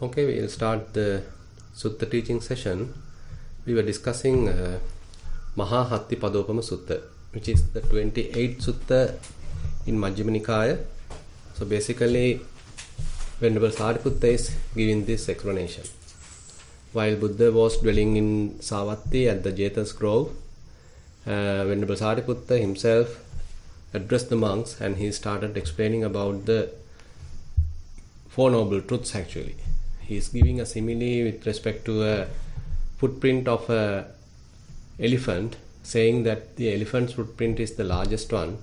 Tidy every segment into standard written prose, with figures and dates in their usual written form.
Okay, we'll start the Sutta teaching session. We were discussing Maha Hatthipadopama Sutta, which is the 28th Sutta in Majjhima Nikaya. So basically, Venerable Sariputta is giving this explanation. While Buddha was dwelling in Savatthi at the Jeta's Grove, Venerable Sariputta himself addressed the monks and he started explaining about the Four Noble Truths actually. He is giving a simile with respect to a footprint of an elephant, saying that the elephant's footprint is the largest one.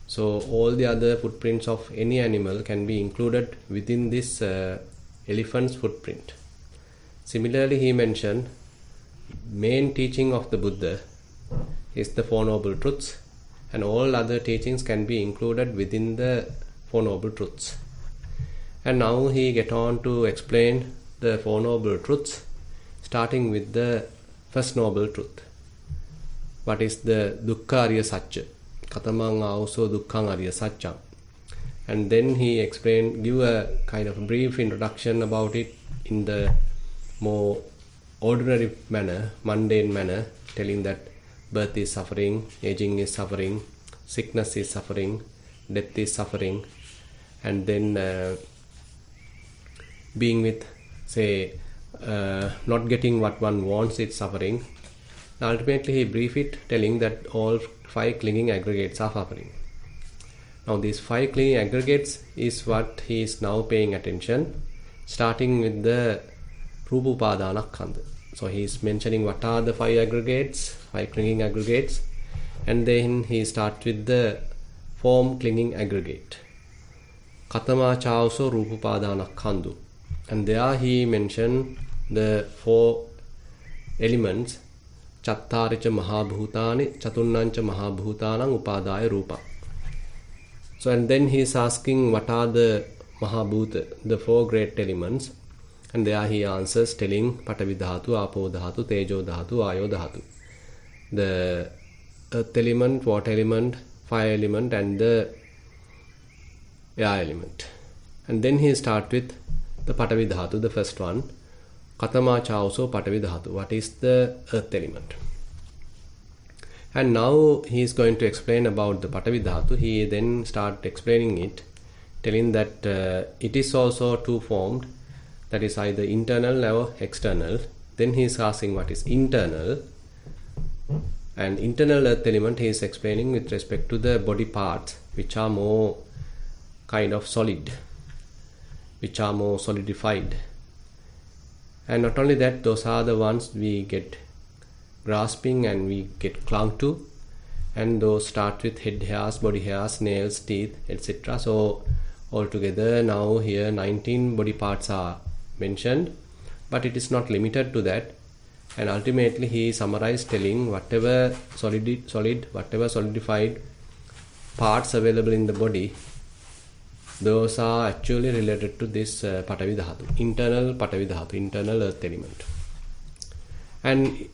So all the other footprints of any animal can be included within this elephant's footprint. Similarly, he mentioned main teaching of the Buddha is the Four Noble Truths, and all other teachings can be included within the Four Noble Truths. And now he get on to explain the Four Noble Truths, starting with the first Noble Truth. What is the Dukkha Ariya Satcha? Katamang also Dukkhang Ariya Satcham. And then he give a kind of brief introduction about it in the more ordinary manner, mundane manner, telling that birth is suffering, aging is suffering, sickness is suffering, death is suffering, and then being with, say, not getting what one wants, it's suffering. Ultimately, he briefed it, telling that all five clinging aggregates are suffering. Now, these five clinging aggregates is what he is now paying attention, starting with the Rupa Upadana Khandha. So, he is mentioning what are the five aggregates, five clinging aggregates, and then he starts with the form clinging aggregate. Katama Chauso Rupa Upadana Khandhu. And there he mentioned the four elements, Chattaricha Mahabhutani, Chatunnancha Mahabhutanang Upadaya Rupa. So, and then he is asking what are the Mahabhuta, the four great elements. And there he answers telling Patavi Dhatu, Apo Dhatu, Tejo Dhatu, Ayo Dhatu. The earth element, water element, fire element, and the air element. And then he starts with the Patavi Dhatu, the first one. Katama Chauso Patavi Dhatu. What is the earth element? And now he is going to explain about the Patavi Dhatu. He then starts explaining it, telling that it is also two-formed. That is either internal or external. Then he is asking what is internal. And internal earth element he is explaining with respect to the body parts, which are more kind of solid, which are more solidified. And not only that, those are the ones we get grasping and we get clung to. And those start with head hairs, body hairs, nails, teeth, etc. So altogether now here 19 body parts are mentioned, but it is not limited to that. And ultimately he summarized telling whatever whatever solidified parts available in the body, those are actually related to this Patavi Dhatu, internal Patavi Dhatu, internal earth element. And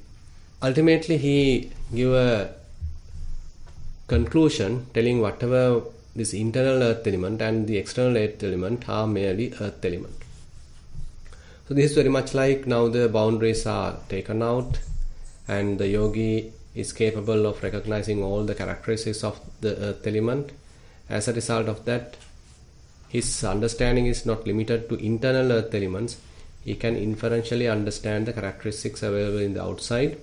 ultimately he give a conclusion telling whatever this internal earth element and the external earth element are merely earth element. So this is very much like now the boundaries are taken out and the yogi is capable of recognizing all the characteristics of the earth element. As a result of that, his understanding is not limited to internal earth elements. He can inferentially understand the characteristics available in the outside,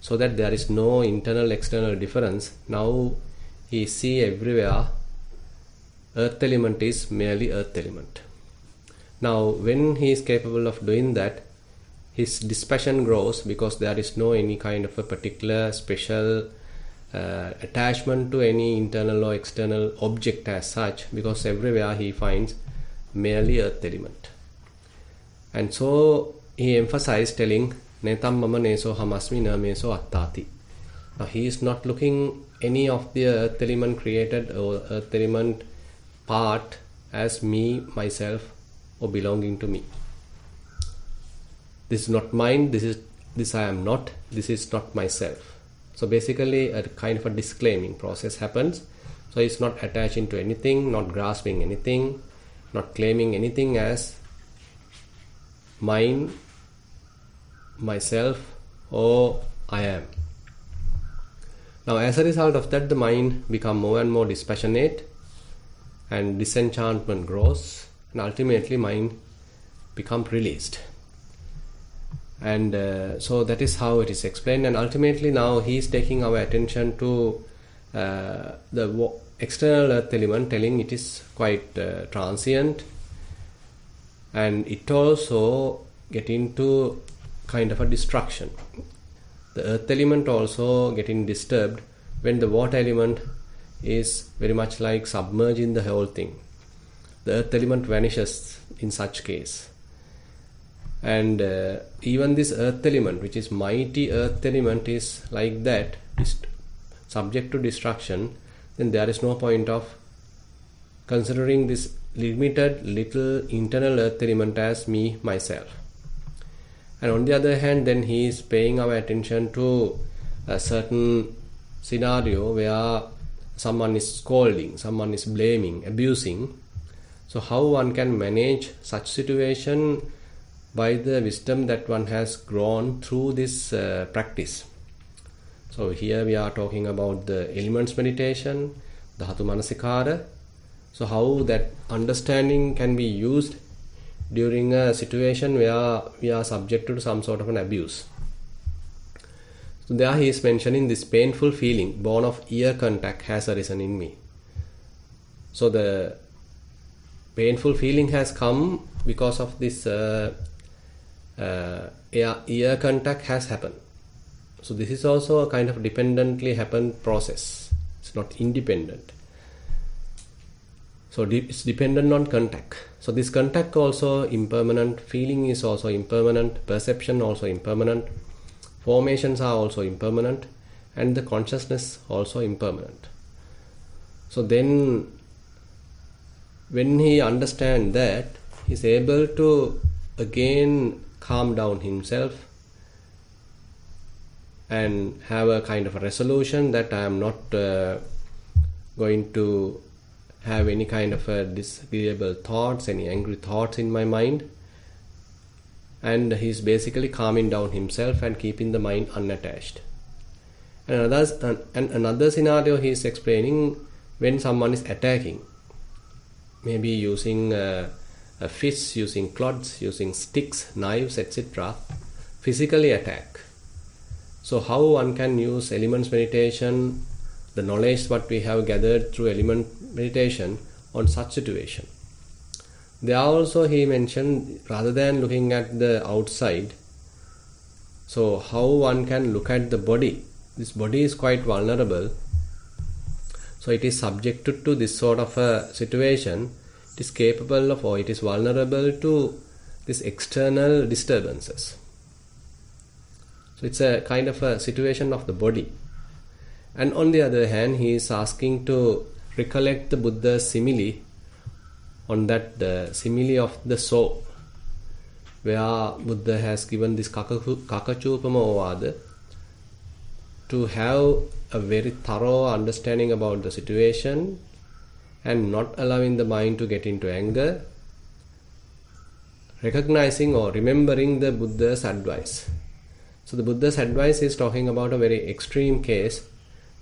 so that there is no internal external difference. Now he see everywhere earth element is merely earth element. Now when he is capable of doing that, his dispassion grows, because there is no any kind of a particular special attachment to any internal or external object as such, because everywhere he finds merely earth element. And so he emphasized telling Netam Mama Neso Hamasmi Na Meso Attati. Now he is not looking any of the earth element created or earth element part as me, myself, or belonging to me. This is not mine, this I am not, this is not myself. So basically a kind of a disclaiming process happens. So it's not attaching to anything, not grasping anything, not claiming anything as mine, myself, or I am. Now as a result of that, the mind becomes more and more dispassionate and disenchantment grows, and ultimately mind becomes released. And so that is how it is explained. And ultimately now he is taking our attention to the external earth element, telling it is quite transient, and it also get into kind of a destruction. The earth element also getting disturbed when the water element is very much like submerging the whole thing. The earth element vanishes in such case. And even this earth element, which is mighty earth element, is like that, is subject to destruction. Then there is no point of considering this limited little internal earth element as me, myself. And on the other hand, then he is paying our attention to a certain scenario where someone is scolding, someone is blaming, abusing. So how one can manage such situation by the wisdom that one has grown through this practice. So here we are talking about the elements meditation, dhatu manasikara. So how that understanding can be used during a situation where we are subjected to some sort of an abuse. So there he is mentioning this painful feeling born of ear contact has arisen in me. So the painful feeling has come because of this ear contact has happened. So this is also a kind of dependently happened process. It's not independent. So it's dependent on contact. So this contact also impermanent, feeling is also impermanent, perception also impermanent, formations are also impermanent, and the consciousness also impermanent. So then when he understands that, he is able to again calm down himself and have a kind of a resolution that I am not going to have any kind of a disagreeable thoughts, any angry thoughts in my mind. And he's basically calming down himself and keeping the mind unattached. And another scenario he is explaining when someone is attacking, maybe using a fist, using clods, using sticks, knives, etc. physically attack. So how one can use elements meditation, the knowledge what we have gathered through element meditation on such situation. There also he mentioned, rather than looking at the outside, so how one can look at the body. This body is quite vulnerable. So it is subjected to this sort of a situation. It is capable of, or it is vulnerable to this external disturbances. So it's a kind of a situation of the body. And on the other hand, he is asking to recollect the Buddha's simile on that, the simile of the soul, where Buddha has given this kakachupama ovada to have a very thorough understanding about the situation and not allowing the mind to get into anger, recognizing or remembering the Buddha's advice. So the Buddha's advice is talking about a very extreme case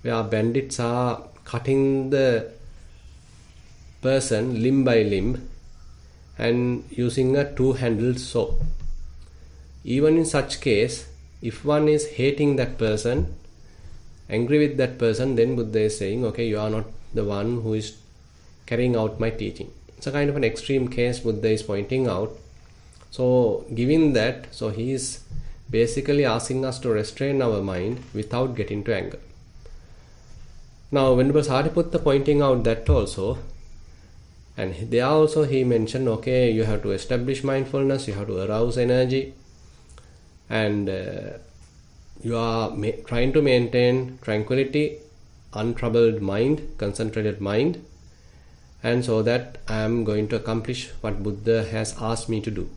where bandits are cutting the person limb by limb and using a two-handled saw. Even in such case, if one is hating that person, angry with that person, then Buddha is saying, okay, you are not the one who is carrying out my teaching. It's a kind of an extreme case Buddha is pointing out. So given that, so he is basically asking us to restrain our mind without getting to anger. Now Venerable Sariputta pointing out that also, and there also he mentioned, okay, you have to establish mindfulness, you have to arouse energy, and you are trying to maintain tranquility, untroubled mind, concentrated mind, and so that I am going to accomplish what Buddha has asked me to do.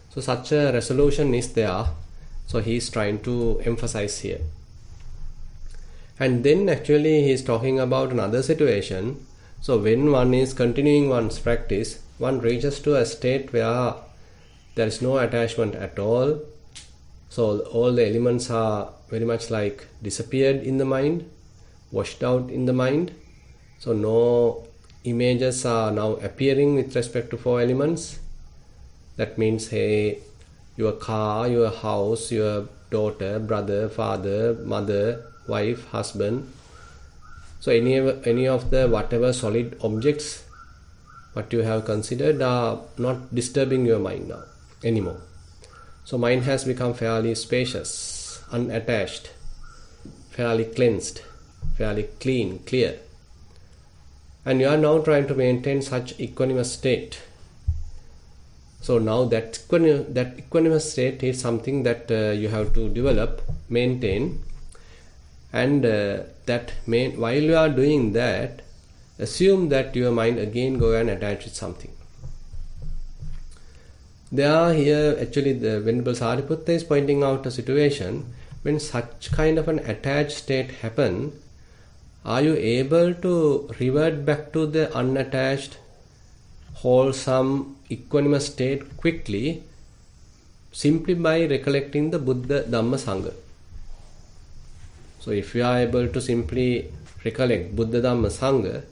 So such a resolution is there. So he is trying to emphasize here. And then actually he is talking about another situation. So when one is continuing one's practice, one reaches to a state where there is no attachment at all. So all the elements are very much like disappeared in the mind, washed out in the mind. So no images are now appearing with respect to four elements. That means, hey, your car, your house, your daughter, brother, father, mother, wife, husband. So any of the whatever solid objects what you have considered are not disturbing your mind now anymore. So mind has become fairly spacious, unattached, fairly cleansed, fairly clean, clear. And you are now trying to maintain such equanimous state. So now that equanimous state is something that you have to develop, maintain, and while you are doing that, assume that your mind again go and attach with something. There are here actually the Venerable Sariputta is pointing out a situation when such kind of an attached state happen. Are you able to revert back to the unattached, wholesome, equanimous state quickly simply by recollecting the Buddha, Dhamma, Sangha? So if you are able to simply recollect Buddha, Dhamma, Sangha,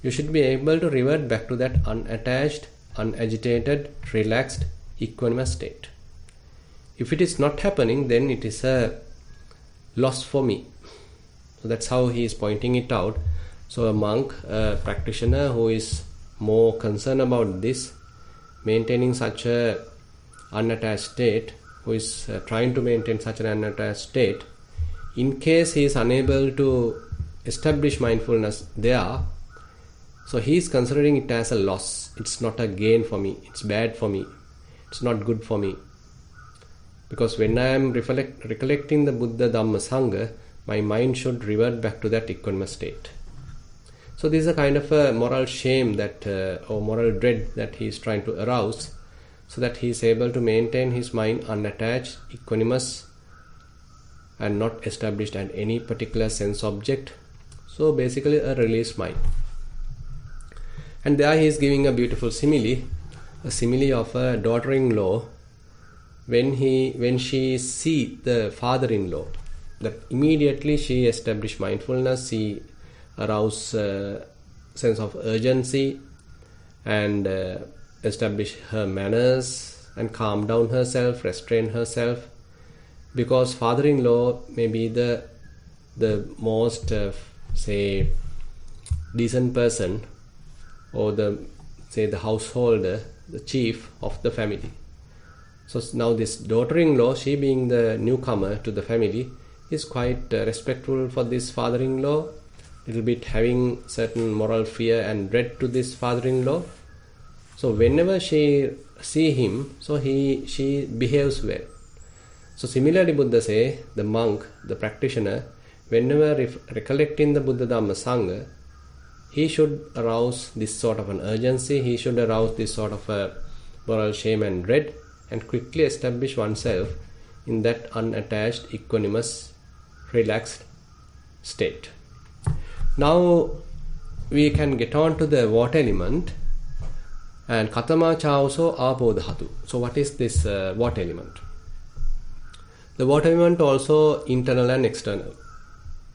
you should be able to revert back to that unattached, unagitated, relaxed, equanimous state. If it is not happening, then it is a loss for me. So that's how he is pointing it out. So a monk, a practitioner who is more concerned about this, maintaining such a unattached state, who is trying to maintain such an unattached state, in case he is unable to establish mindfulness there, so he is considering it as a loss. It's not a gain for me. It's bad for me. It's not good for me. Because when I am recollecting the Buddha, Dhamma, Sangha, my mind should revert back to that equanimous state. So this is a kind of a moral shame that, or moral dread that he is trying to arouse, so that he is able to maintain his mind unattached, equanimous, and not established at any particular sense object. So basically a released mind. And there he is giving a beautiful simile, a simile of a daughter-in-law when she see the father-in-law, that immediately she established mindfulness, she aroused sense of urgency and establish her manners and calm down herself, restrain herself, because father-in-law may be the most say decent person, or the householder, the chief of the family. So now this daughter-in-law, she being the newcomer to the family, is quite respectful for this father-in-law, little bit having certain moral fear and dread to this father-in-law. So whenever she see him, so she behaves well. So similarly, Buddha say, the monk, the practitioner, whenever recollecting the Buddha, Dhamma, Sangha, he should arouse this sort of an urgency, he should arouse this sort of a moral shame and dread, and quickly establish oneself in that unattached, equanimous, relaxed state. Now we can get on to the water element, and Katama Chauso Apodhatu. So what is this water element? The water element also internal and external.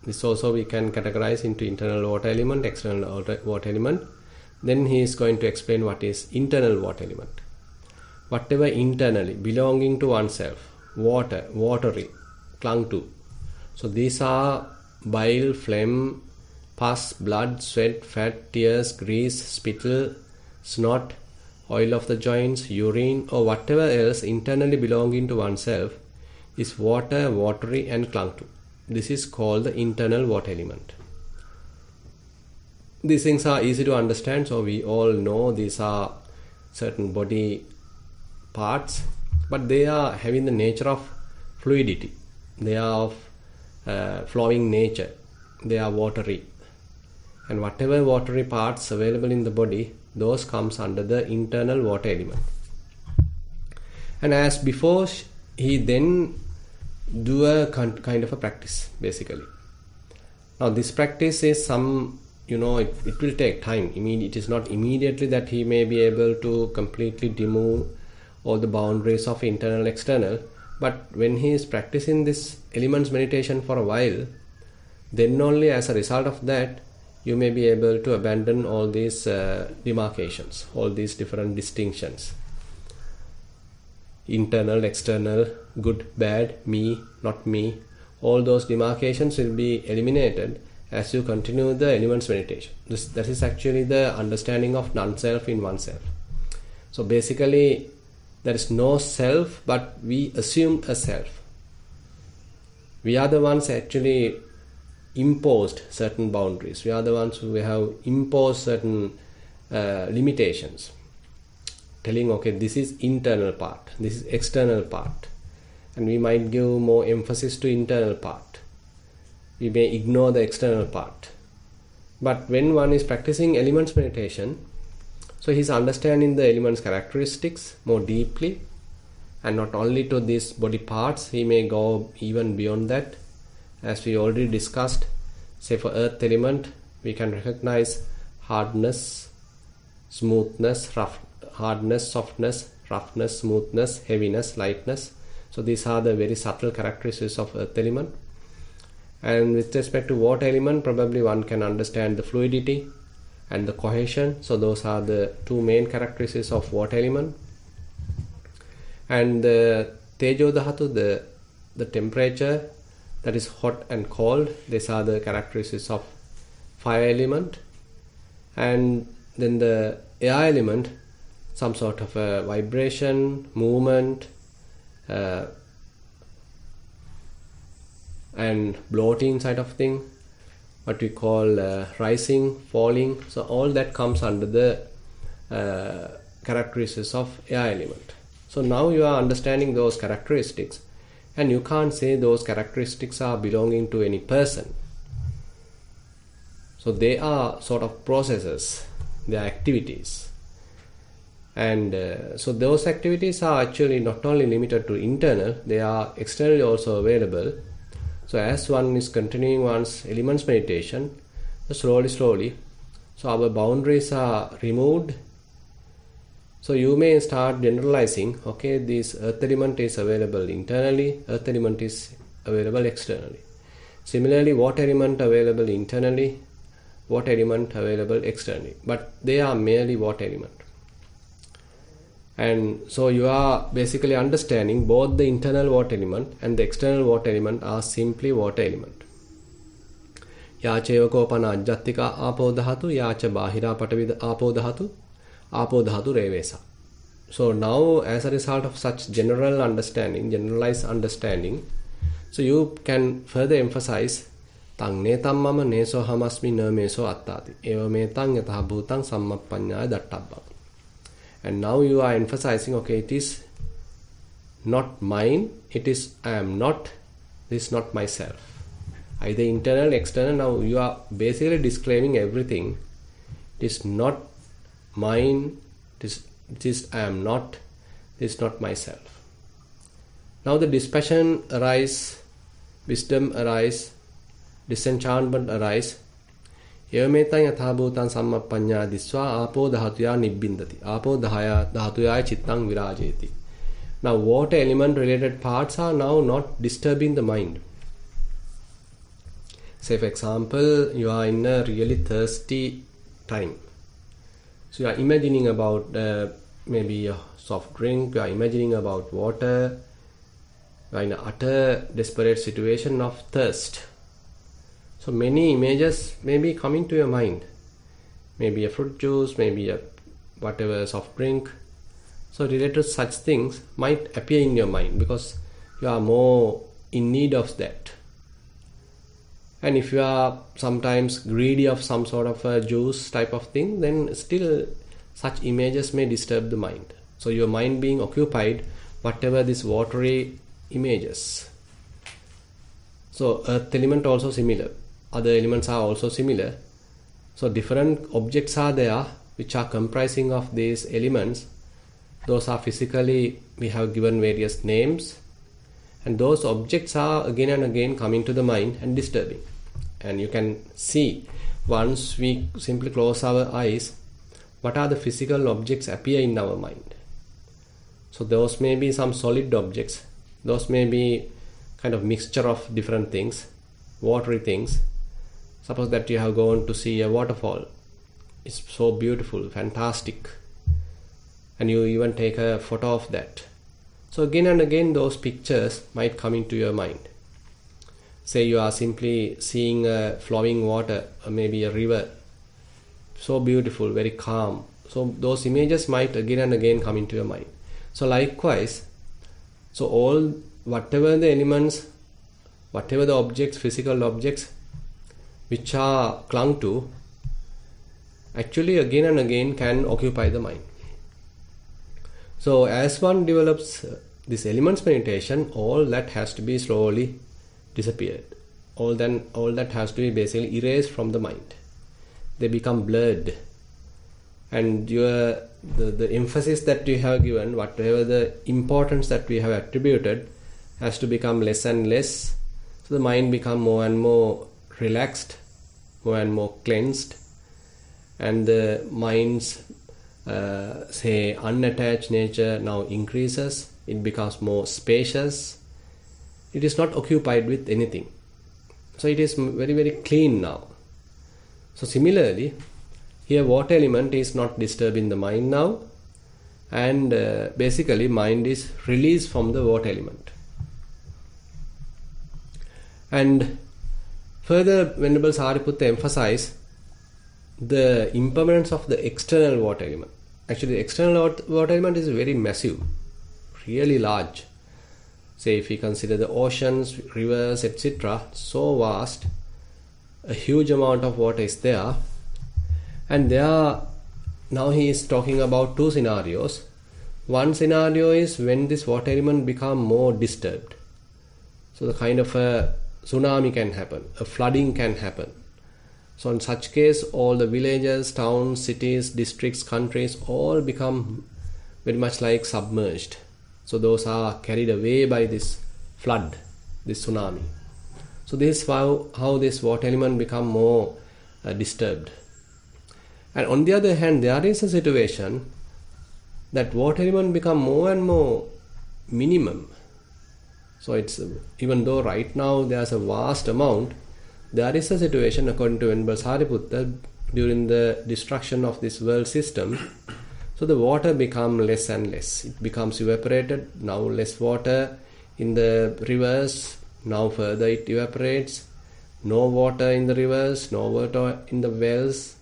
This also we can categorize into internal water element, external water element. Then he is going to explain what is internal water element. Whatever internally belonging to oneself, water, watery, clung to. So these are bile, phlegm, pus, blood, sweat, fat, tears, grease, spittle, snot, oil of the joints, urine, or whatever else internally belonging to oneself is water, watery, and clung to. This is called the internal water element. These things are easy to understand, so we all know these are certain body parts, but they are having the nature of fluidity. They are of flowing nature. They are watery. And whatever watery parts available in the body, those comes under the internal water element. And as before, he then do a kind of a practice, basically. Now this practice is some, it will take time. It is not immediately that he may be able to completely remove all the boundaries of internal, external. But when he is practicing this elements meditation for a while, then only as a result of that, you may be able to abandon all these demarcations, all these different distinctions. Internal, external, good, bad, me, not me. All those demarcations will be eliminated as you continue the elements meditation. That is actually the understanding of non-self in oneself. So basically, there is no self, but we assume a self. We are the ones actually imposed certain boundaries. We are the ones who have imposed certain limitations. Telling, okay, this is internal part, this is external part. And we might give more emphasis to internal part. We may ignore the external part. But when one is practicing elements meditation, so he's understanding the elements characteristics more deeply, and not only to these body parts, he may go even beyond that. As we already discussed, say for earth element, we can recognize hardness, smoothness, hardness, softness, roughness, smoothness, heaviness, lightness. So these are the very subtle characteristics of earth element. And with respect to water element, probably one can understand the fluidity and the cohesion. So those are the two main characteristics of water element. And the Tejo Dhatu, the temperature, that is hot and cold, these are the characteristics of fire element. And then the air element, some sort of a vibration, movement, and bloating side of thing, what we call rising, falling. So all that comes under the characteristics of air element. So now you are understanding those characteristics, and you can't say those characteristics are belonging to any person. So they are sort of processes, they are activities. And so those activities are actually not only limited to internal, they are externally also available. So as one is continuing one's elements meditation, slowly, so our boundaries are removed. So you may start generalizing, okay, this earth element is available internally, earth element is available externally. Similarly, water element available internally, water element available externally. But they are merely water element. And so you are basically understanding both the internal water element and the external water element are simply water element. Yachayokopana ajjattika apo dhatu, yacha bahira patavida apo dhatu revesa. So now as a result of such general understanding, generalized understanding, so you can further emphasize tang netam mama neso hamasmi na meso attati eva metang yatha bhutang sammappanyaya dattabbam. And now you are emphasizing, okay, it is not mine, it is I am not, this is not myself. Either internal, external, now you are basically disclaiming everything. It is not mine, it is I am not, this is not myself. Now the dispassion arise, wisdom arise, disenchantment arise. Evametang yathabhutan sammapanya diswa apo dhatuya nibbindati. Apo dhatuya chittang virajeti. Now water element related parts are now not disturbing the mind. Say for example, you are in a really thirsty time. So you are imagining about maybe a soft drink, you are imagining about water, you are in an utter desperate situation of thirst. So many images may be coming to your mind. Maybe a fruit juice, maybe a whatever soft drink. So related to such things might appear in your mind because you are more in need of that. And if you are sometimes greedy of some sort of a juice type of thing, then still such images may disturb the mind. So your mind being occupied, whatever these watery images. So earth element also similar. Other elements are also similar. So different objects are there which are comprising of these elements. Those are physically, we have given various names, and those objects are again and again coming to the mind and disturbing. And you can see once we simply close our eyes, what are the physical objects appear in our mind. So those may be some solid objects, those may be kind of mixture of different things, watery things. Suppose that you have gone to see a waterfall, it's so beautiful, fantastic, and you even take a photo of that. So again and again those pictures might come into your mind. Say you are simply seeing a flowing water, or maybe a river, so beautiful, very calm. So those images might again and again come into your mind. So likewise, so all whatever the elements, whatever the objects, physical objects which are clung to, actually again and again can occupy the mind. So as one develops this elements meditation, all that has to be slowly disappeared. All that has to be basically erased from the mind. They become blurred, and the emphasis that you have given, whatever the importance that we have attributed, has to become less and less. So the mind become more and more relaxed, more and more cleansed, and the mind's say unattached nature now increases. It becomes more spacious. It is not occupied with anything. So it is very, very clean now. So similarly, here water element is not disturbing the mind now, and basically mind is released from the water element. And further, Venerable Sariputta emphasized the impermanence of the external water element. Actually, the external water element is very massive, really large. Say if we consider the oceans, rivers, etc., so vast, a huge amount of water is there. And now he is talking about two scenarios. One scenario is when this water element become more disturbed. So the kind of a tsunami can happen, a flooding can happen. So in such case, all the villages, towns, cities, districts, countries all become very much like submerged. So those are carried away by this flood, this tsunami. So this is how this water element become more disturbed. And on the other hand, there is a situation that water element become more and more minimum. So it's, even though right now there's a vast amount, there is a situation, according to Venerable Sariputta, during the destruction of this world system. So the water becomes less and less. It becomes evaporated. Now less water in the rivers. Now further it evaporates. No water in the rivers. No water in the wells.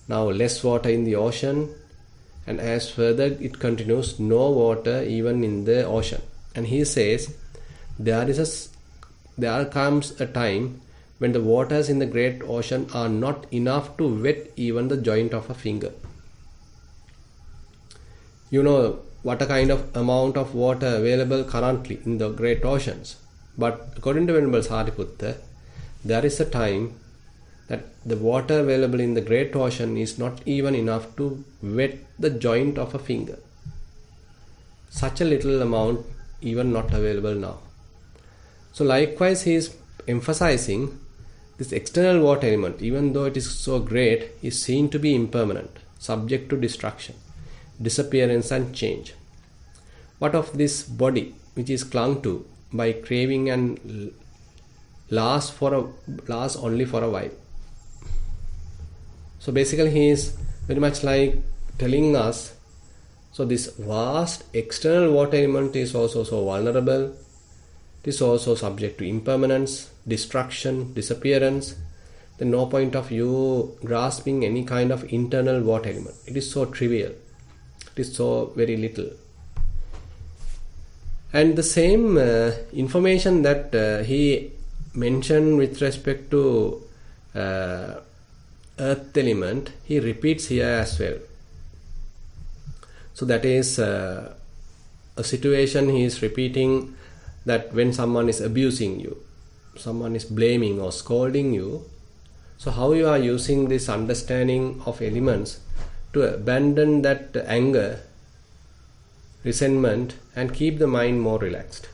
Now less water in the ocean. And as further it continues, no water even in the ocean. And he says, there comes a time when the waters in the great ocean are not enough to wet even the joint of a finger. You know what a kind of amount of water available currently in the great oceans. But according to Venerable Sariputta, there is a time that the water available in the great ocean is not even enough to wet the joint of a finger. Such a little amount even not available now. So likewise he is emphasizing this external water element, even though it is so great, is seen to be impermanent, subject to destruction, disappearance and change. What of this body which is clung to by craving and lasts only for a while? So basically he is very much like telling us, so this vast external water element is also so vulnerable. It is also subject to impermanence, destruction, disappearance. Then no point of you grasping any kind of internal water element. It is so trivial. It is so very little. And the same information that he mentioned with respect to earth element, he repeats here as well. So that is a situation he is repeating, that when someone is abusing you, someone is blaming or scolding you, so how you are using this understanding of elements to abandon that anger, resentment, and keep the mind more relaxed.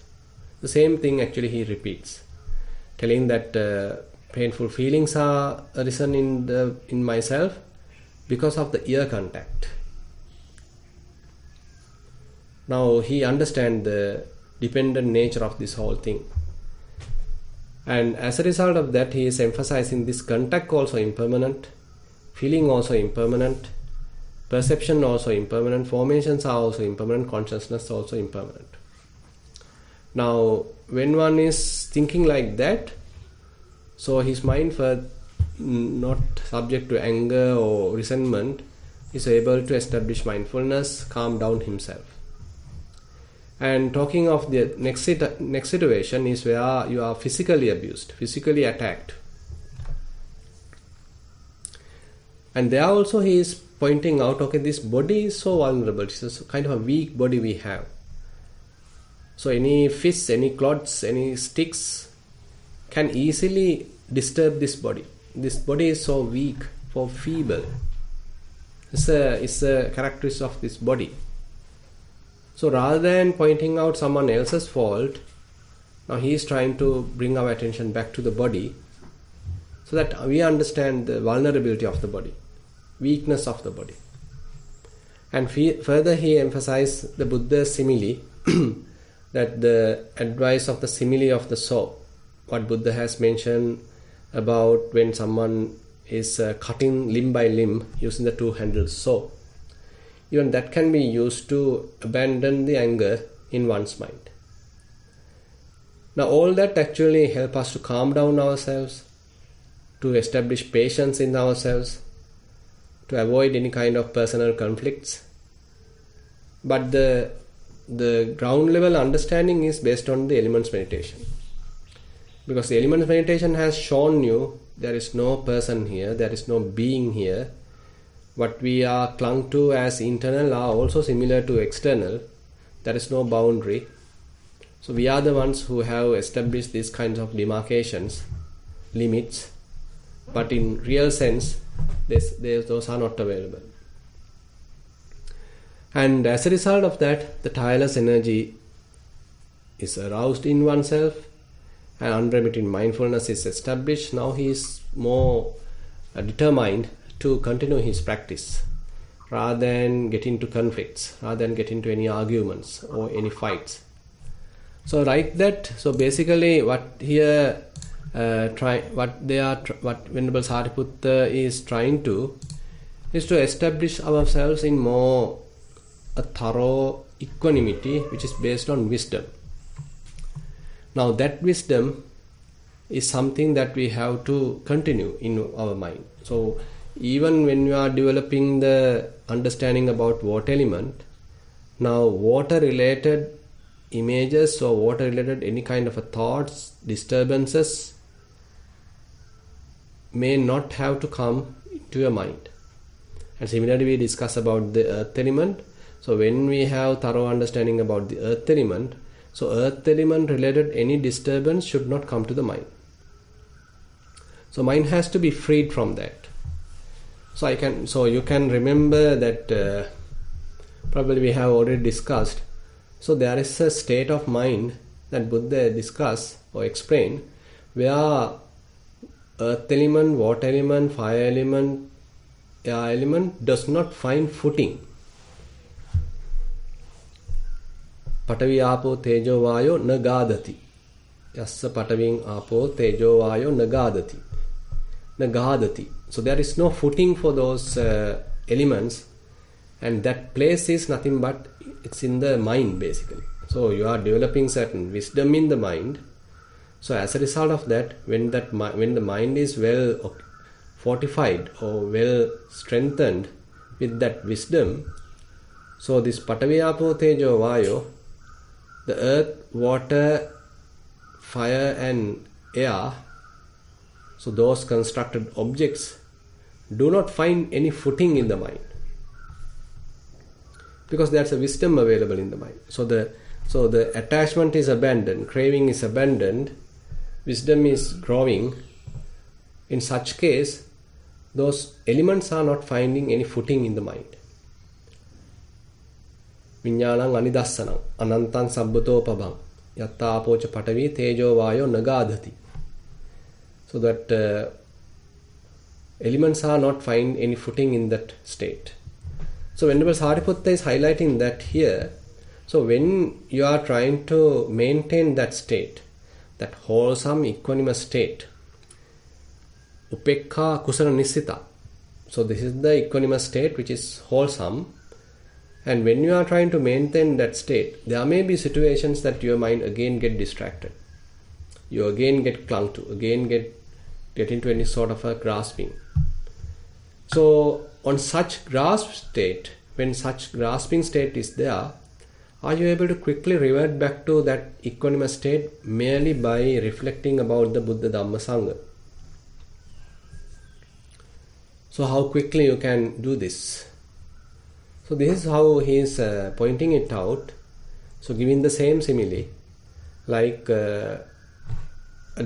The same thing actually he repeats, telling that painful feelings are arisen in myself because of the ear contact. Now he understands the dependent nature of this whole thing. And as a result of that, he is emphasizing this contact also impermanent, feeling also impermanent, perception also impermanent, formations are also impermanent, consciousness also impermanent. Now, when one is thinking like that, so his mind, for not subject to anger or resentment, is able to establish mindfulness, calm down himself. And talking of the next situation is where you are physically abused, physically attacked. And there also he is pointing out, okay, this body is so vulnerable. It's a kind of a weak body we have. So any fists, any clods, any sticks can easily disturb this body. This body is so weak, so feeble. It's a characteristic of this body. So rather than pointing out someone else's fault, now he is trying to bring our attention back to the body so that we understand the vulnerability of the body, weakness of the body. And further he emphasized the Buddha's simile, that the advice of the simile of the saw, what Buddha has mentioned about when someone is cutting limb by limb using the two-handled saw. Even that can be used to abandon the anger in one's mind. Now all that actually help us to calm down ourselves, to establish patience in ourselves, to avoid any kind of personal conflicts. But the ground level understanding is based on the elements meditation. Because the elements meditation has shown you there is no person here, there is no being here. What we are clung to as internal are also similar to external. There is no boundary. So we are the ones who have established these kinds of demarcations, limits. But in real sense, those are not available. And as a result of that, the tireless energy is aroused in oneself and unremitting mindfulness is established. Now he is more determined to continue his practice rather than get into conflicts, rather than get into any arguments or any fights. So like that, so basically what here what Venerable Sariputta is trying to is to establish ourselves in more a thorough equanimity which is based on wisdom. Now that wisdom is something that we have to continue in our mind. So even when you are developing the understanding about water element, now water related images or water related any kind of a thoughts, disturbances may not have to come to your mind. And similarly we discuss about the earth element. So when we have thorough understanding about the earth element, so earth element related any disturbance should not come to the mind. So mind has to be freed from that. So you can remember that probably we have already discussed. So there is a state of mind that Buddha discussed or explained where earth element, water element, fire element, air element does not find footing. Patavi apo tejo vayo nagadati. Yassa pataving apo tejo vayo nagadati. Nagadati. So there is no footing for those elements, and that place is nothing but it's in the mind basically. So you are developing certain wisdom in the mind. So as a result of that, when the mind is well fortified or well strengthened with that wisdom, so this Patavi apo tejo vayo, the earth, water, fire and air, so those constructed objects do not find any footing in the mind, because there's a wisdom available in the mind. So the attachment is abandoned, craving is abandoned, wisdom is growing. In such case, those elements are not finding any footing in the mind. Viññānaṁ anidassanam anantaṁ sabbutopabhaṁ yattā apoca patavi tejo vayo nagadati. So that elements are not find any footing in that state. So Venerable Sariputta is highlighting that here. So when you are trying to maintain that state, that wholesome equanimous state, upekha kusala nissita. So this is the equanimous state which is wholesome. And when you are trying to maintain that state, there may be situations that your mind again get distracted. You again get clung to, again get into any sort of a grasping. So on such grasp state, when such grasping state is there, are you able to quickly revert back to that equanimous state merely by reflecting about the Buddha Dhamma Sangha? So how quickly you can do this? So this is how he is pointing it out. So giving the same simile, like a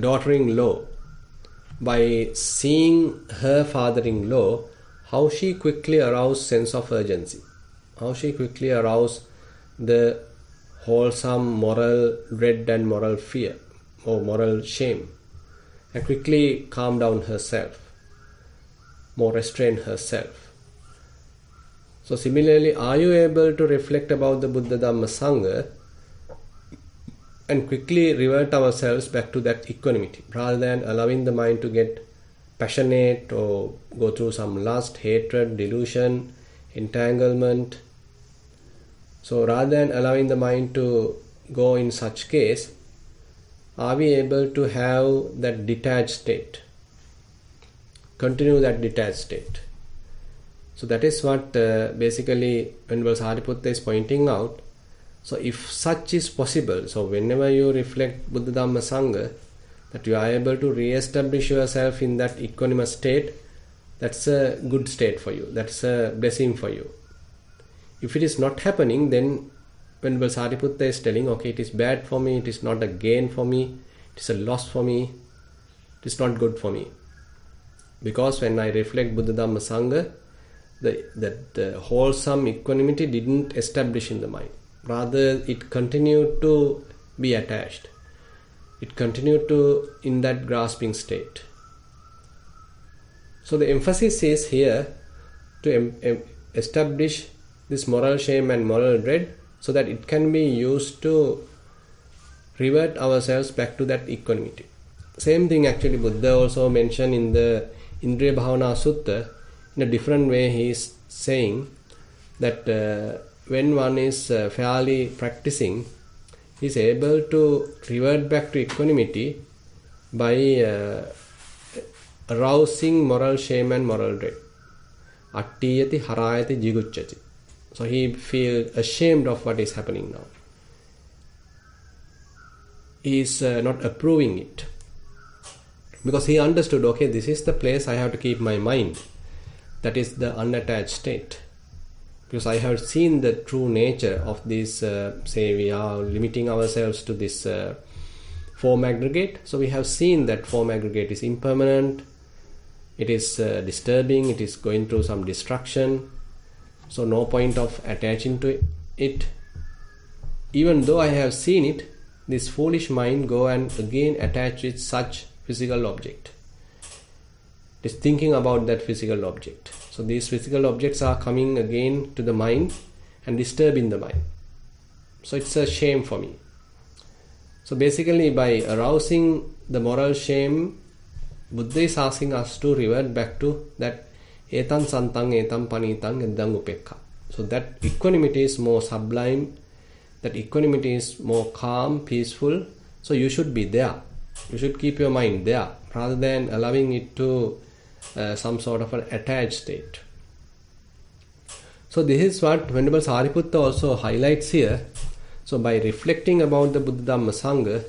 daughter-in-law, by seeing her father-in-law, how she quickly aroused sense of urgency, how she quickly aroused the wholesome moral dread and moral fear or moral shame, and quickly calm down herself, more restrain herself. So similarly, are you able to reflect about the Buddha Dhamma Sangha and quickly revert ourselves back to that equanimity, rather than allowing the mind to get passionate or go through some lust, hatred, delusion, entanglement? So rather than allowing the mind to go in such case, are we able to have that detached state, continue that detached state? So that is what basically Venerable Sariputta is pointing out. So if such is possible, so whenever you reflect Buddha Dhamma Sangha, that you are able to re-establish yourself in that equanimous state, that's a good state for you, that's a blessing for you. If it is not happening, then Venerable Sariputta is telling, okay, it is bad for me, it is not a gain for me, it is a loss for me, it is not good for me. Because when I reflect Buddha Dhamma Sangha, the wholesome equanimity didn't establish in the mind. Rather, it continued to be attached. It continued to in that grasping state. So the emphasis is here to establish this moral shame and moral dread, so that it can be used to revert ourselves back to that equanimity. Same thing actually Buddha also mentioned in the Indriya Bhavana Sutta. In a different way, he is saying that when one is fairly practicing, he is able to revert back to equanimity by arousing moral shame and moral dread. Attiyati harayati jigucchati. So he feels ashamed of what is happening now. He is not approving it, because he understood, okay, this is the place I have to keep my mind. That is the unattached state. Because I have seen the true nature of this, say we are limiting ourselves to this form aggregate. So we have seen that form aggregate is impermanent, it is disturbing, it is going through some destruction. So no point of attaching to it. Even though I have seen it, this foolish mind go and again attach with such physical object. It is thinking about that physical object. So these physical objects are coming again to the mind and disturbing the mind. So it's a shame for me. So basically by arousing the moral shame, Buddha is asking us to revert back to that etam santang etam panitang edang upekha. So that equanimity is more sublime, that equanimity is more calm, peaceful. So you should be there. You should keep your mind there, rather than allowing it to some sort of an attached state. So this is what Venerable Sariputta also highlights here. So by reflecting about the Buddha Dhamma Sangha,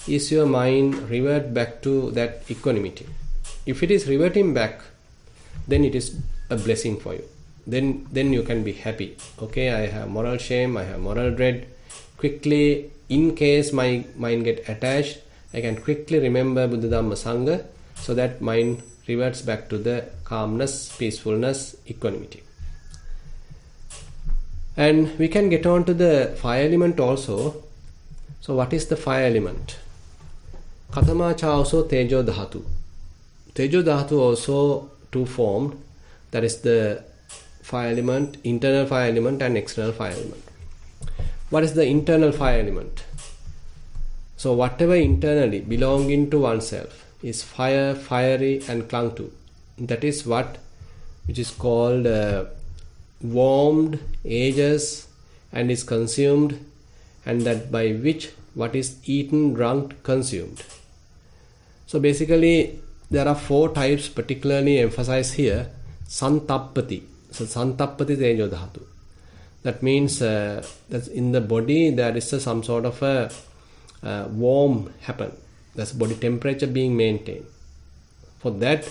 is your mind revert back to that equanimity. If it is reverting back, then it is a blessing for you. Then you can be happy. Okay, I have moral shame, I have moral dread. Quickly, in case my mind get attached, I can quickly remember Buddha Dhamma Sangha, so that mind reverts back to the calmness, peacefulness, equanimity. And we can get on to the fire element also. So what is the fire element? Katamacha also Tejo Dhatu. Tejo Dhatu also two-formed. That is the fire element, internal fire element and external fire element. what is the internal fire element? So whatever internally belonging to oneself is fire, fiery and clung to. That is what which is called warmed, ages and is consumed, and that by which what is eaten, drunk, consumed. So basically there are 4 types particularly emphasized here. Santappati. So Santappati Tejo Dhatu. That means that in the body there is some sort of a warm happen. That's body temperature being maintained. For that,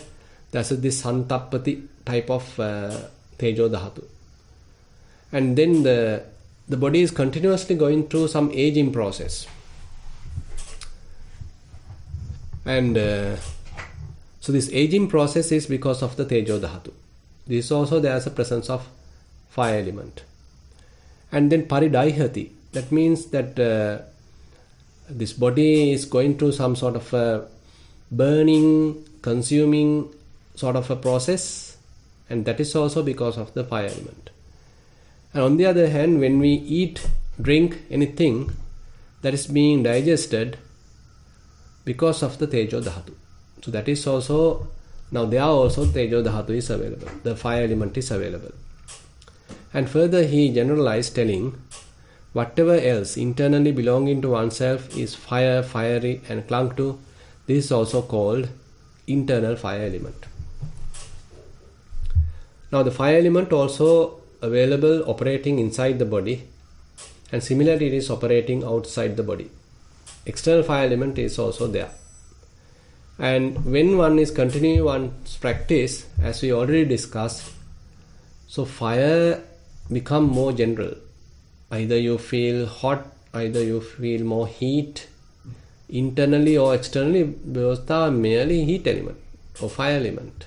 that's this Santappati type of Tejo Dhatu. And then the body is continuously going through some aging process. And so this aging process is because of the Tejo Dhatu. This also there is a presence of fire element. And then Paridayhati. That means that this body is going through some sort of a burning, consuming sort of a process, and that is also because of the fire element. And on the other hand, when we eat, drink anything, that is being digested because of the Tejo Dhatu. So that is also, now there also Tejo Dhatu is available, the fire element is available. And further he generalized, telling whatever else internally belonging to oneself is fire, fiery and clung to, this is also called internal fire element. Now the fire element also available operating inside the body, and similarly it is operating outside the body. External fire element is also there. And when one is continuing one's practice, as we already discussed, so fire become more general. Either you feel hot, either you feel more heat, internally or externally, those are merely heat element or fire element.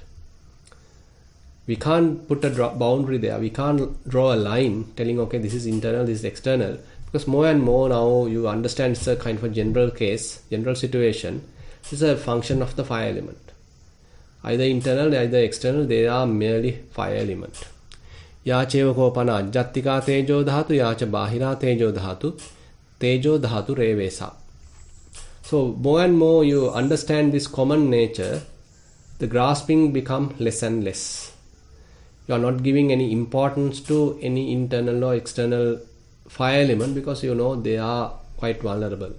We can't put a boundary there. We can't draw a line telling, okay, this is internal, this is external. Because more and more now you understand it's a kind of a general case, general situation. This is a function of the fire element. Either internal, either external, they are merely fire element. Yacheva kopana ajjattika tejo dhatu, yacha bahira tejo dhatu revesa. So more and more you understand this common nature, the grasping become less and less. You are not giving any importance to any internal or external fire element because you know they are quite vulnerable.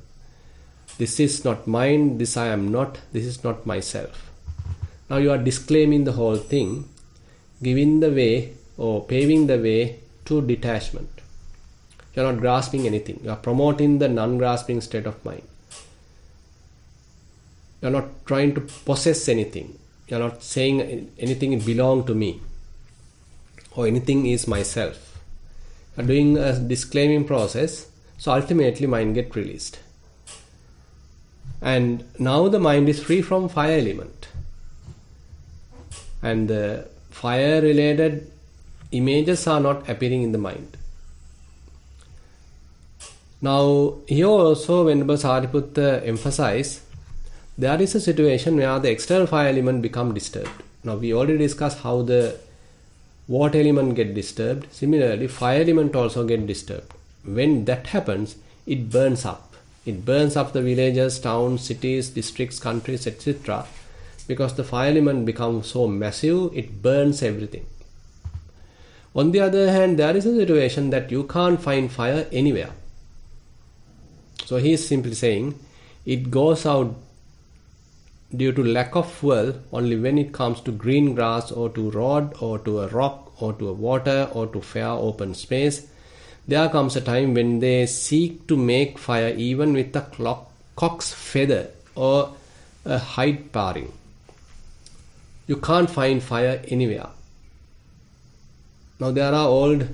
This is not mine, this I am not, this is not myself. Now you are disclaiming the whole thing, giving the way or paving the way to detachment. You are not grasping anything. You are promoting the non-grasping state of mind. You are not trying to possess anything. You are not saying anything belongs to me or anything is myself. You are doing a disclaiming process, so ultimately mind gets released. And now the mind is free from fire element. And the fire related images are not appearing in the mind. Now here also Venerable Sariputta emphasized there is a situation where the external fire element become disturbed. Now we already discussed how the water element get disturbed. Similarly fire element also get disturbed. When that happens, it burns up. It burns up the villages, towns, cities, districts, countries, etc. Because the fire element becomes so massive, it burns everything. On the other hand, there is a situation that you can't find fire anywhere. So he is simply saying it goes out due to lack of fuel only when it comes to green grass or to rod or to a rock or to a water or to fair open space. There comes a time when they seek to make fire even with a cock's feather or a hide paring. You can't find fire anywhere. Now there are old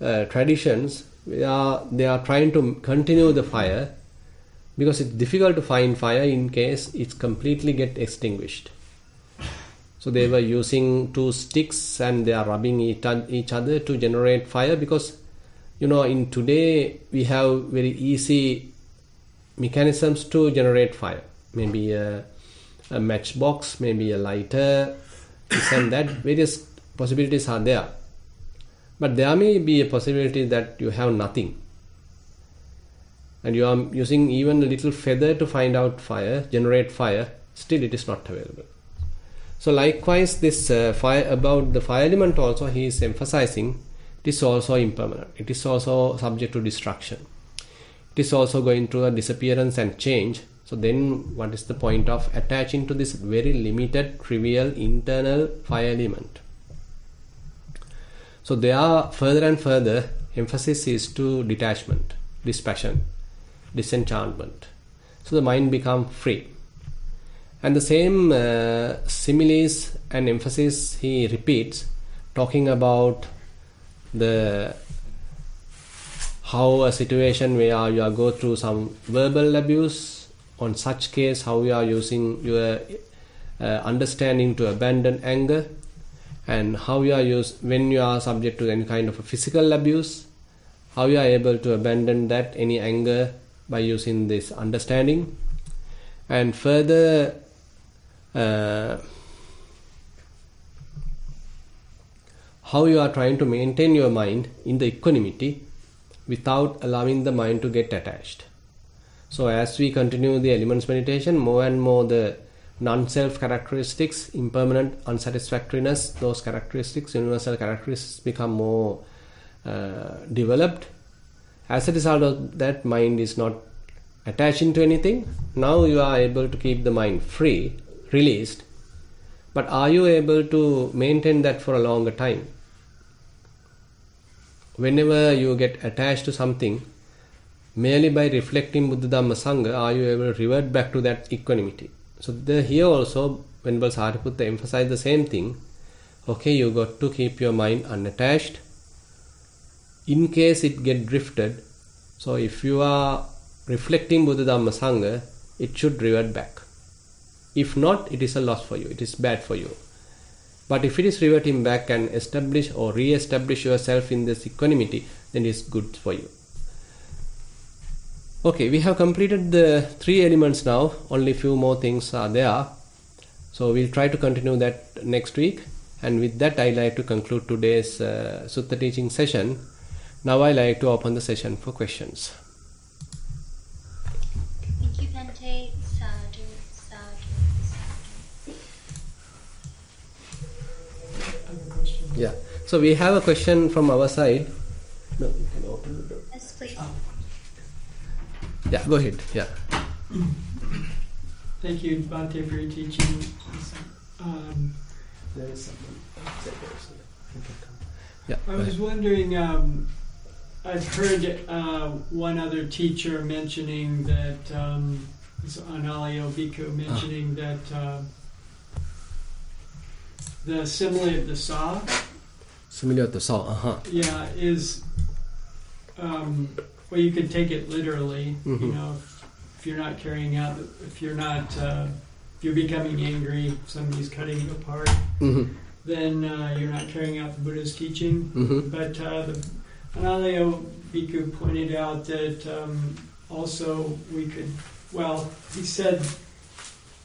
traditions where they are trying to continue the fire because it's difficult to find fire in case it's completely get extinguished. So they were using 2 sticks and they are rubbing each other to generate fire because you know in today we have very easy mechanisms to generate fire. Maybe a matchbox, maybe a lighter, this and that, various possibilities are there. But there may be a possibility that you have nothing. and you are using even a little feather to find out fire, generate fire, still it is not available. So likewise, this fire, about the fire element also, he is emphasizing, it is also impermanent. It is also subject to destruction. It is also going through a disappearance and change. So then what is the point of attaching to this very limited, trivial, internal fire element? So there are further and further emphasis is to detachment, dispassion, disenchantment. So the mind becomes free. And the same similes and emphasis he repeats, talking about the how a situation where you are go through some verbal abuse, on such case how you are using your understanding to abandon anger, and how you are when you are subject to any kind of a physical abuse, how you are able to abandon that, any anger, by using this understanding. And further, how you are trying to maintain your mind in the equanimity without allowing the mind to get attached. So as we continue the elements meditation, more and more the non-self characteristics, impermanent, unsatisfactoriness, those characteristics, universal characteristics become more developed. As a result of that, mind is not attaching to anything. Now you are able to keep the mind free, released. But are you able to maintain that for a longer time? Whenever you get attached to something, merely by reflecting Buddha Dhamma Sangha, are you able to revert back to that equanimity? So here also, Venerable Sariputta emphasized the same thing. Okay, you got to keep your mind unattached. In case it get drifted, so if you are reflecting Buddha Dhamma Sangha, it should revert back. If not, it is a loss for you, it is bad for you. But if it is reverting back and establish or re-establish yourself in this equanimity, then it is good for you. Okay, we have completed the 3 elements now. Only few more things are there. So we'll try to continue that next week. And with that, I'd like to conclude today's Sutta teaching session. Now I'd like to open the session for questions. Thank you, Bhante. Sadhu, sadhu, sadhu. Yeah. So we have a question from our side. No, you can open the door. Yes, please. Yeah, go ahead. Yeah. Thank you, Bhante, for your teaching. There is someone. Yeah. I was wondering, I've heard one other teacher mentioning that, Analayo Bhikkhu mentioning that the simile of the saw. Simile of the saw, Yeah, is, well, you could take it literally, mm-hmm. You know, if you're not carrying out, if you're becoming angry, if somebody's cutting you apart, mm-hmm. then you're not carrying out the Buddha's teaching. Mm-hmm. But the Analayo Bhikkhu pointed out that also we could, well, he said,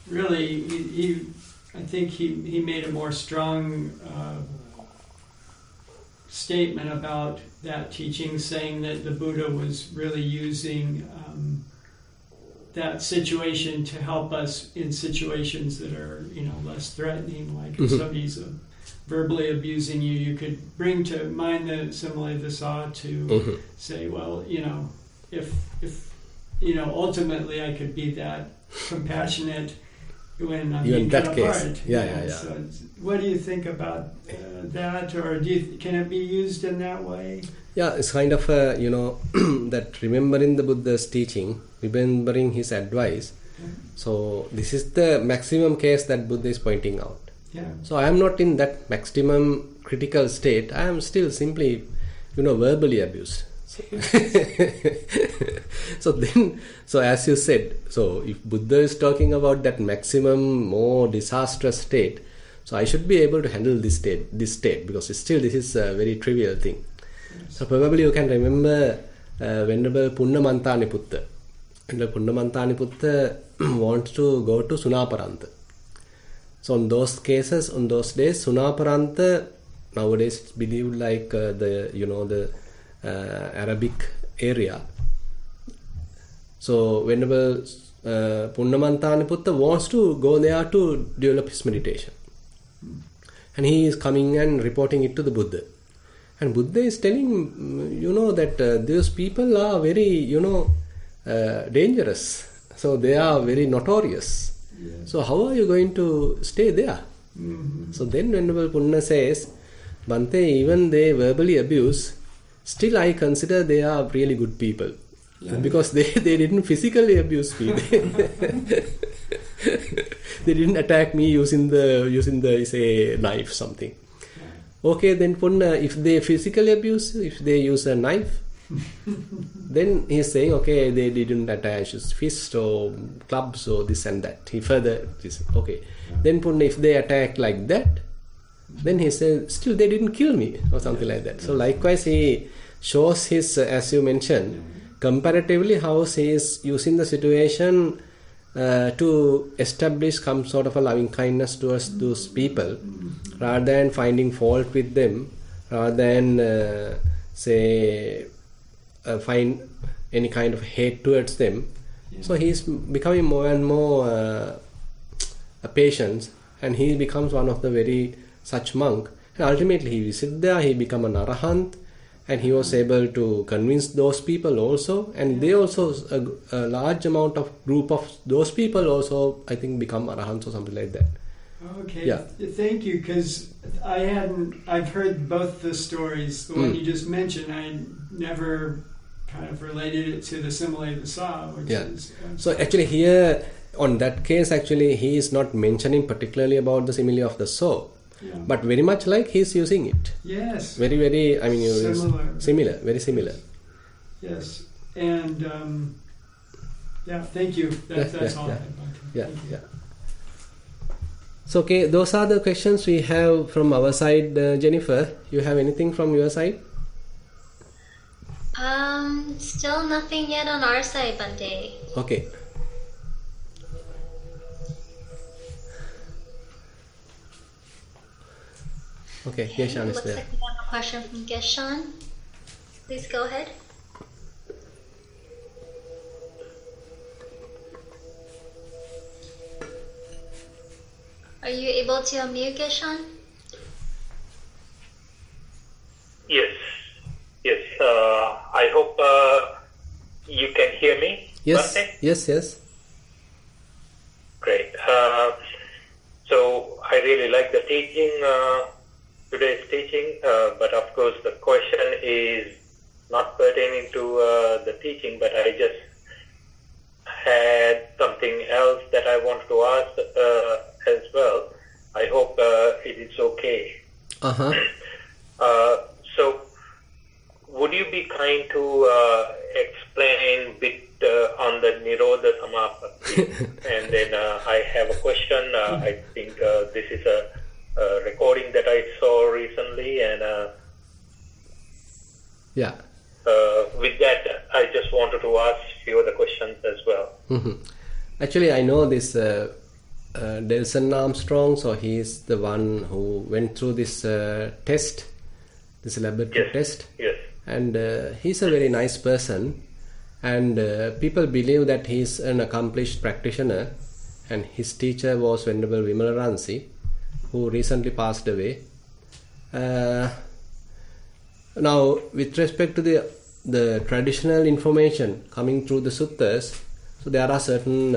really, I think he made a more strong statement about that teaching, saying that the Buddha was really using that situation to help us in situations that are, less threatening, like if somebody's verbally abusing you, you could bring to mind the simile of the saw to say, well, if ultimately I could be that compassionate when I'm being cut apart. Yeah. So what do you think about that, or can it be used in that way? Yeah, it's kind of that remembering the Buddha's teaching, remembering his advice. Yeah. So this is the maximum case that Buddha is pointing out. Yeah. So I am not in that maximum critical state. I am still simply, verbally abused. So as you said, so if Buddha is talking about that maximum, more disastrous state, so I should be able to handle this state, because still this is a very trivial thing. Yes. So probably you can remember Venerable Punnamanthaniputta. Venerable Punnamanthaniputta wants to go to Sunaparanta. So on those cases, on those days, Sunaparanta nowadays it's believed like the Arabic area. So Venerable Punnamantaniputta wants to go there to develop his meditation. And he is coming and reporting it to the Buddha. And Buddha is telling, that those people are very, dangerous. So they are very notorious. Yes. So how are you going to stay there? Mm-hmm. So then Venerable Punna says, Bhante, even they verbally abuse, still I consider they are really good people. Yeah. Because they didn't physically abuse me. They didn't attack me using the say knife something. Yeah. Okay, then Punna, if they physically abuse, if they use a knife, then he's saying, okay, they didn't attach his fist or clubs or this and that. He further this. Okay. Yeah. Then Punna, if they attack like that, then he says, still they didn't kill me or something like that. So likewise, he shows his, as you mentioned, comparatively how he is using the situation to establish some sort of a loving kindness towards those people, rather than finding fault with them, rather than find any kind of hate towards them. Yeah. So he is becoming more and more patient, and he becomes one of the very such monk. And ultimately he visits there, he become an arahant, and he was able to convince those people also, and they also a large amount of group of those people also, I think, become arahants or something like that. Okay, yeah. Thank you, because I've heard both the stories. The one you just mentioned, I never kind of related it to the simile vasa, which is... So actually here, on that case, actually he is not mentioning particularly about the simile of the soul. Yeah. But very much like he's using it. Yes. Very, very, I mean, similar. Very similar. Yes. And, thank you. That's all. Yeah. So, okay, those are the questions we have from our side. Jennifer, you have anything from your side? Still nothing yet on our side, Bhante. Okay. Okay, Geshan is there. Looks like we have a question from Geshan. Please go ahead. Are you able to unmute, Geshan? Yes. I hope you can hear me. Yes. Bhante? Yes. Great. So I really like the teaching. Today's teaching, but of course the question is not pertaining to the teaching, but I just had something else that I wanted to ask as well. I hope it is okay. So would you be kind to explain a bit on the Nirodha Samapatti? And then I have a question. I think this is a recording that I saw recently, and with that, I just wanted to ask few other questions as well. Actually, I know this Delson Armstrong, so he is the one who went through this test, this laboratory test. Yes. And he's a very nice person, and people believe that he's an accomplished practitioner, and his teacher was Venerable Vimalaransi, who recently passed away. Now, with respect to the traditional information coming through the suttas, so there are certain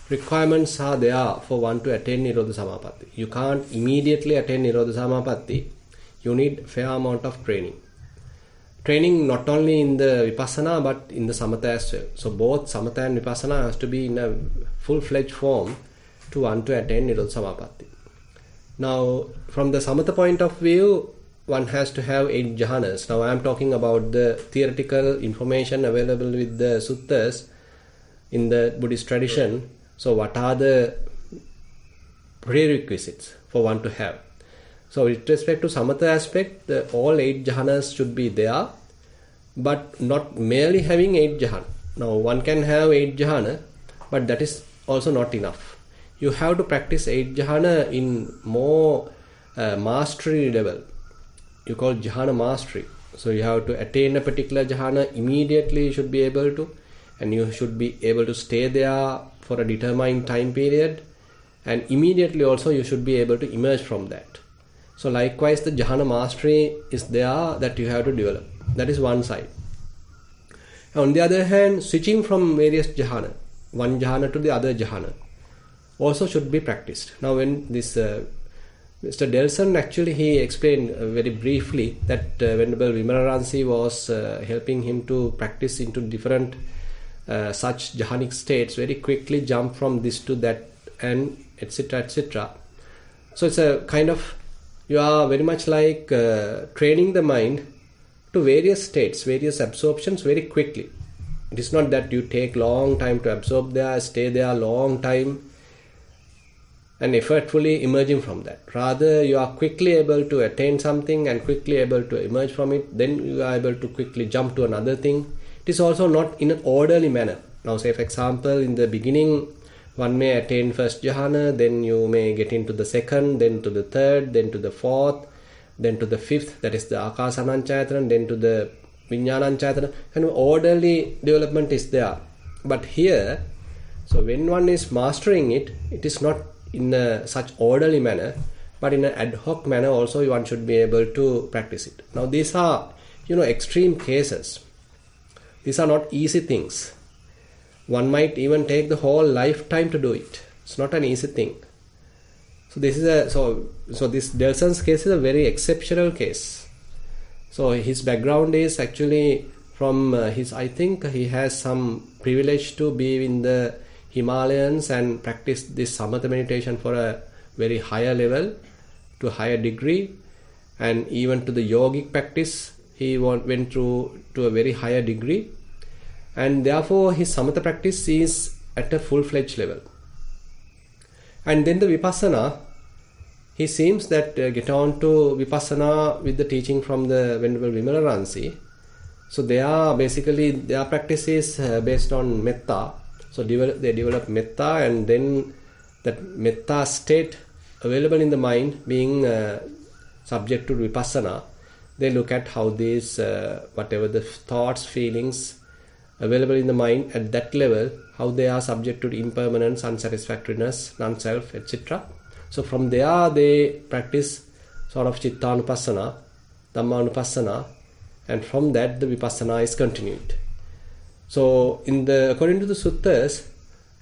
requirements are there for one to attain Nirodha Samapatti. You can't immediately attain Nirodha Samapatti. You need fair amount of training. Training not only in the Vipassana but in the Samatha as well. So both Samatha and Vipassana has to be in a full-fledged form to one to attain Nirodha Samapatti. Now, from the Samatha point of view, one has to have 8 jhanas. Now, I am talking about the theoretical information available with the suttas in the Buddhist tradition. So, what are the prerequisites for one to have? So, with respect to Samatha aspect, all 8 jhanas should be there, but not merely having 8 jhana. Now, one can have 8 jhana, but that is also not enough. You have to practice 8 jhana in more mastery level. You call jhana mastery. So you have to attain a particular jhana immediately. You should be able to, and you should be able to stay there for a determined time period, and immediately also you should be able to emerge from that. So likewise, the jhana mastery is there that you have to develop. That is one side. On the other hand, switching from various jhana, one jhana to the other jhana, also should be practiced. Now when this Mr. Delson, actually he explained very briefly that Venerable Vimalaransi was helping him to practice into different such jhanic states, very quickly jump from this to that, and etc. etc. So it's a kind of, you are very much like training the mind to various states, various absorptions very quickly. It is not that you take long time to absorb there, stay there long time and effortfully emerging from that. Rather, you are quickly able to attain something and quickly able to emerge from it. Then you are able to quickly jump to another thing. It is also not in an orderly manner. Now say for example, in the beginning, one may attain first jhana, then you may get into the second, then to the third, then to the fourth, then to the fifth, that is the Akasananchayatana, then to the Vijnananchayatana. Kind of orderly development is there. But here, so when one is mastering it, it is not in a such orderly manner, but in an ad hoc manner also one should be able to practice it. Now these are, extreme cases. These are not easy things. One might even take the whole lifetime to do it. It's not an easy thing. So this is so this Delson's case is a very exceptional case. So his background is actually from I think he has some privilege to be in the Himalayas and practice this samatha meditation for a very higher level, to a higher degree, and even to the yogic practice he went through to a very higher degree, and therefore his samatha practice is at a full-fledged level. And then the vipassana, he seems that get on to vipassana with the teaching from the Venerable Vimalaransi. So their practice is based on metta. So they develop metta, and then that metta state available in the mind being subject to vipassana, they look at how these, whatever the thoughts, feelings available in the mind at that level, how they are subject to impermanence, unsatisfactoriness, non-self, etc. So from there they practice sort of chittanupassana, dhammanupassana, and from that the vipassana is continued. So according to the suttas,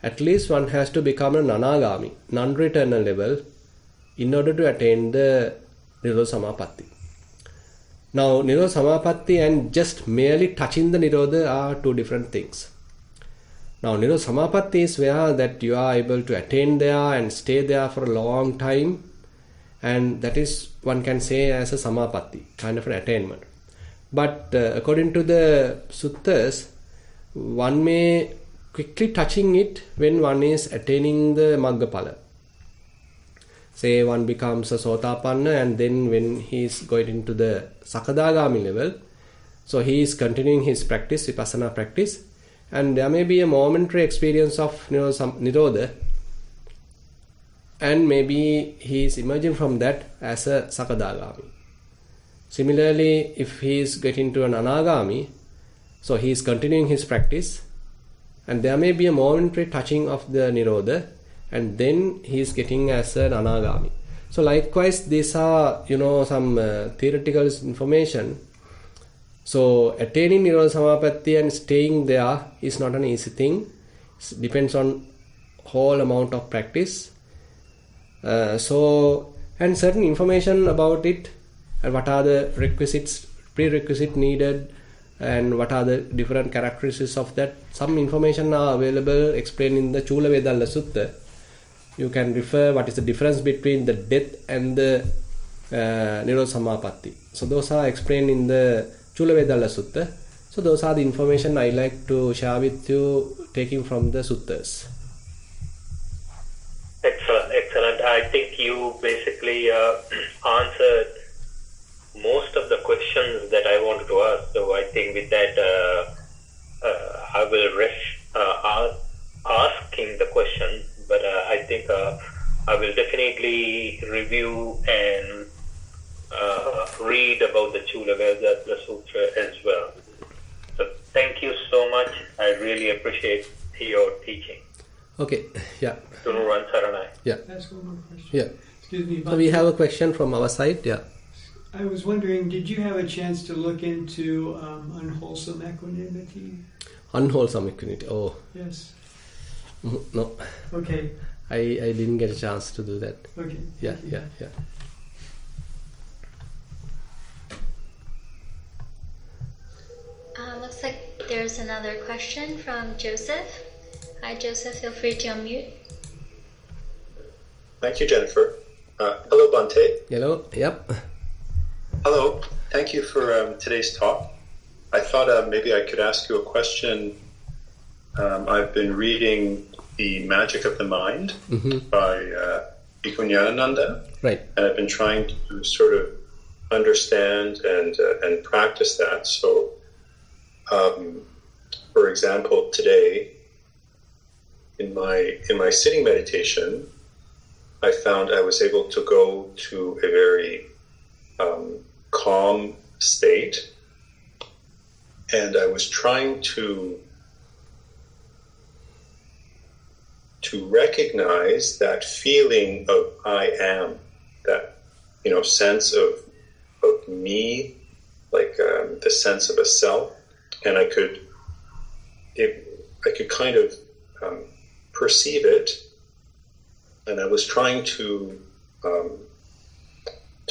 at least one has to become an anagami, non-returner level, in order to attain the Nirodha Samapatti. Now Nirodha Samapatti and just merely touching the Nirodha are two different things. Now Nirodha Samapatti is where that you are able to attain there and stay there for a long time, and that is, one can say, as a Samapatti, kind of an attainment. But according to the suttas, one may quickly touching it when one is attaining the Maggaphala. Say one becomes a Sotapanna, and then when he is going into the Sakadagami level, so he is continuing his practice, Vipassana practice, and there may be a momentary experience of Nirodha, and maybe he is emerging from that as a Sakadagami. Similarly, if he is getting to an Anagami, so he is continuing his practice, and there may be a momentary touching of the Nirodha, and then he is getting as an Anagami. So likewise, these are some theoretical information. So attaining Nirodha Samapatti and staying there is not an easy thing. It depends on whole amount of practice. And certain information about it, and what are the prerequisites needed, and what are the different characteristics of that. Some information are available explained in the Chula Vedalla Sutta. You can refer what is the difference between the death and the Nirodha Samapatti. So those are explained in the Chula Vedalla Sutta. So those are the information I like to share with you, taking from the suttas. Excellent. I think you basically answered most of the questions that I wanted to ask. So I think with that, I will rest asking the question. But I think I will definitely review and read about the Chula Vedalla Sutra as well. So thank you so much. I really appreciate appreciate your teaching. Okay, yeah, Tunuran Saranai. yeah, Ask one more question. yeah. Excuse me, So we Bhante. have a question from our side, yeah. I was wondering, did you have a chance to look into unwholesome equanimity? Unwholesome equanimity, oh, Yes. no, Okay. I didn't get a chance to do that. Okay. Yeah, thank you. yeah, yeah. Looks like there's another question from Joseph. Hi, Joseph. Feel free to unmute. Thank you, Jennifer. Hello, Bhante. Hello, yep. Hello. Thank you for today's talk. I thought maybe I could ask you a question. I've been reading The Magic of the Mind by Bhikkhu Nyananda, Right. and I've been trying to sort of understand and practice that. So, for example, today in my sitting meditation, I found I was able to go to a very calm state, and I was trying to recognize that feeling of I am, that sense of me, like the sense of a self, and I could kind of perceive it, and I was trying to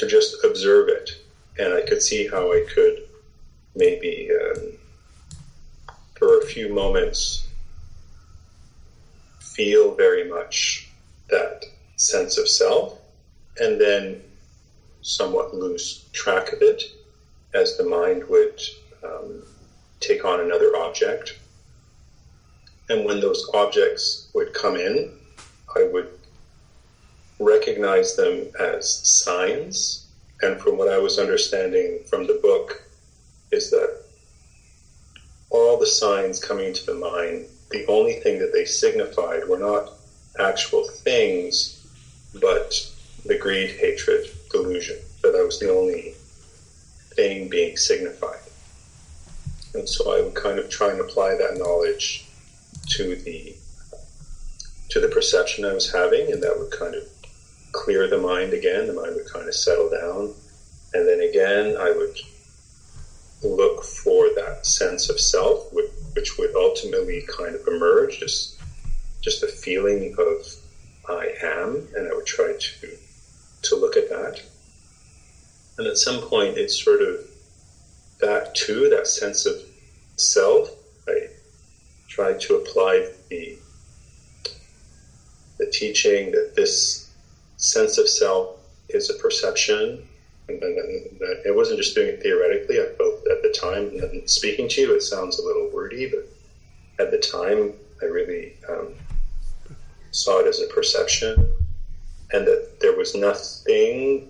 just observe it, and I could see how I could maybe for a few moments feel very much that sense of self, and then somewhat lose track of it as the mind would take on another object. And when those objects would come in, I would recognize them as signs. And from what I was understanding from the book is that all the signs coming to the mind, the only thing that they signified were not actual things, but the greed, hatred, delusion. So that was the only thing being signified. And so I would kind of try and apply that knowledge to the perception I was having, and that would kind of clear the mind again. The mind would kind of settle down. And then again, I would look for that sense of self, which would ultimately kind of emerge, just a feeling of I am, and I would try to look at that. And at some point, it's sort of that too, that sense of self. I try to apply the teaching that this sense of self is a perception, and that it wasn't just doing it theoretically. I felt at the time, and speaking to you, it sounds a little wordy, but at the time, I really saw it as a perception, and that there was nothing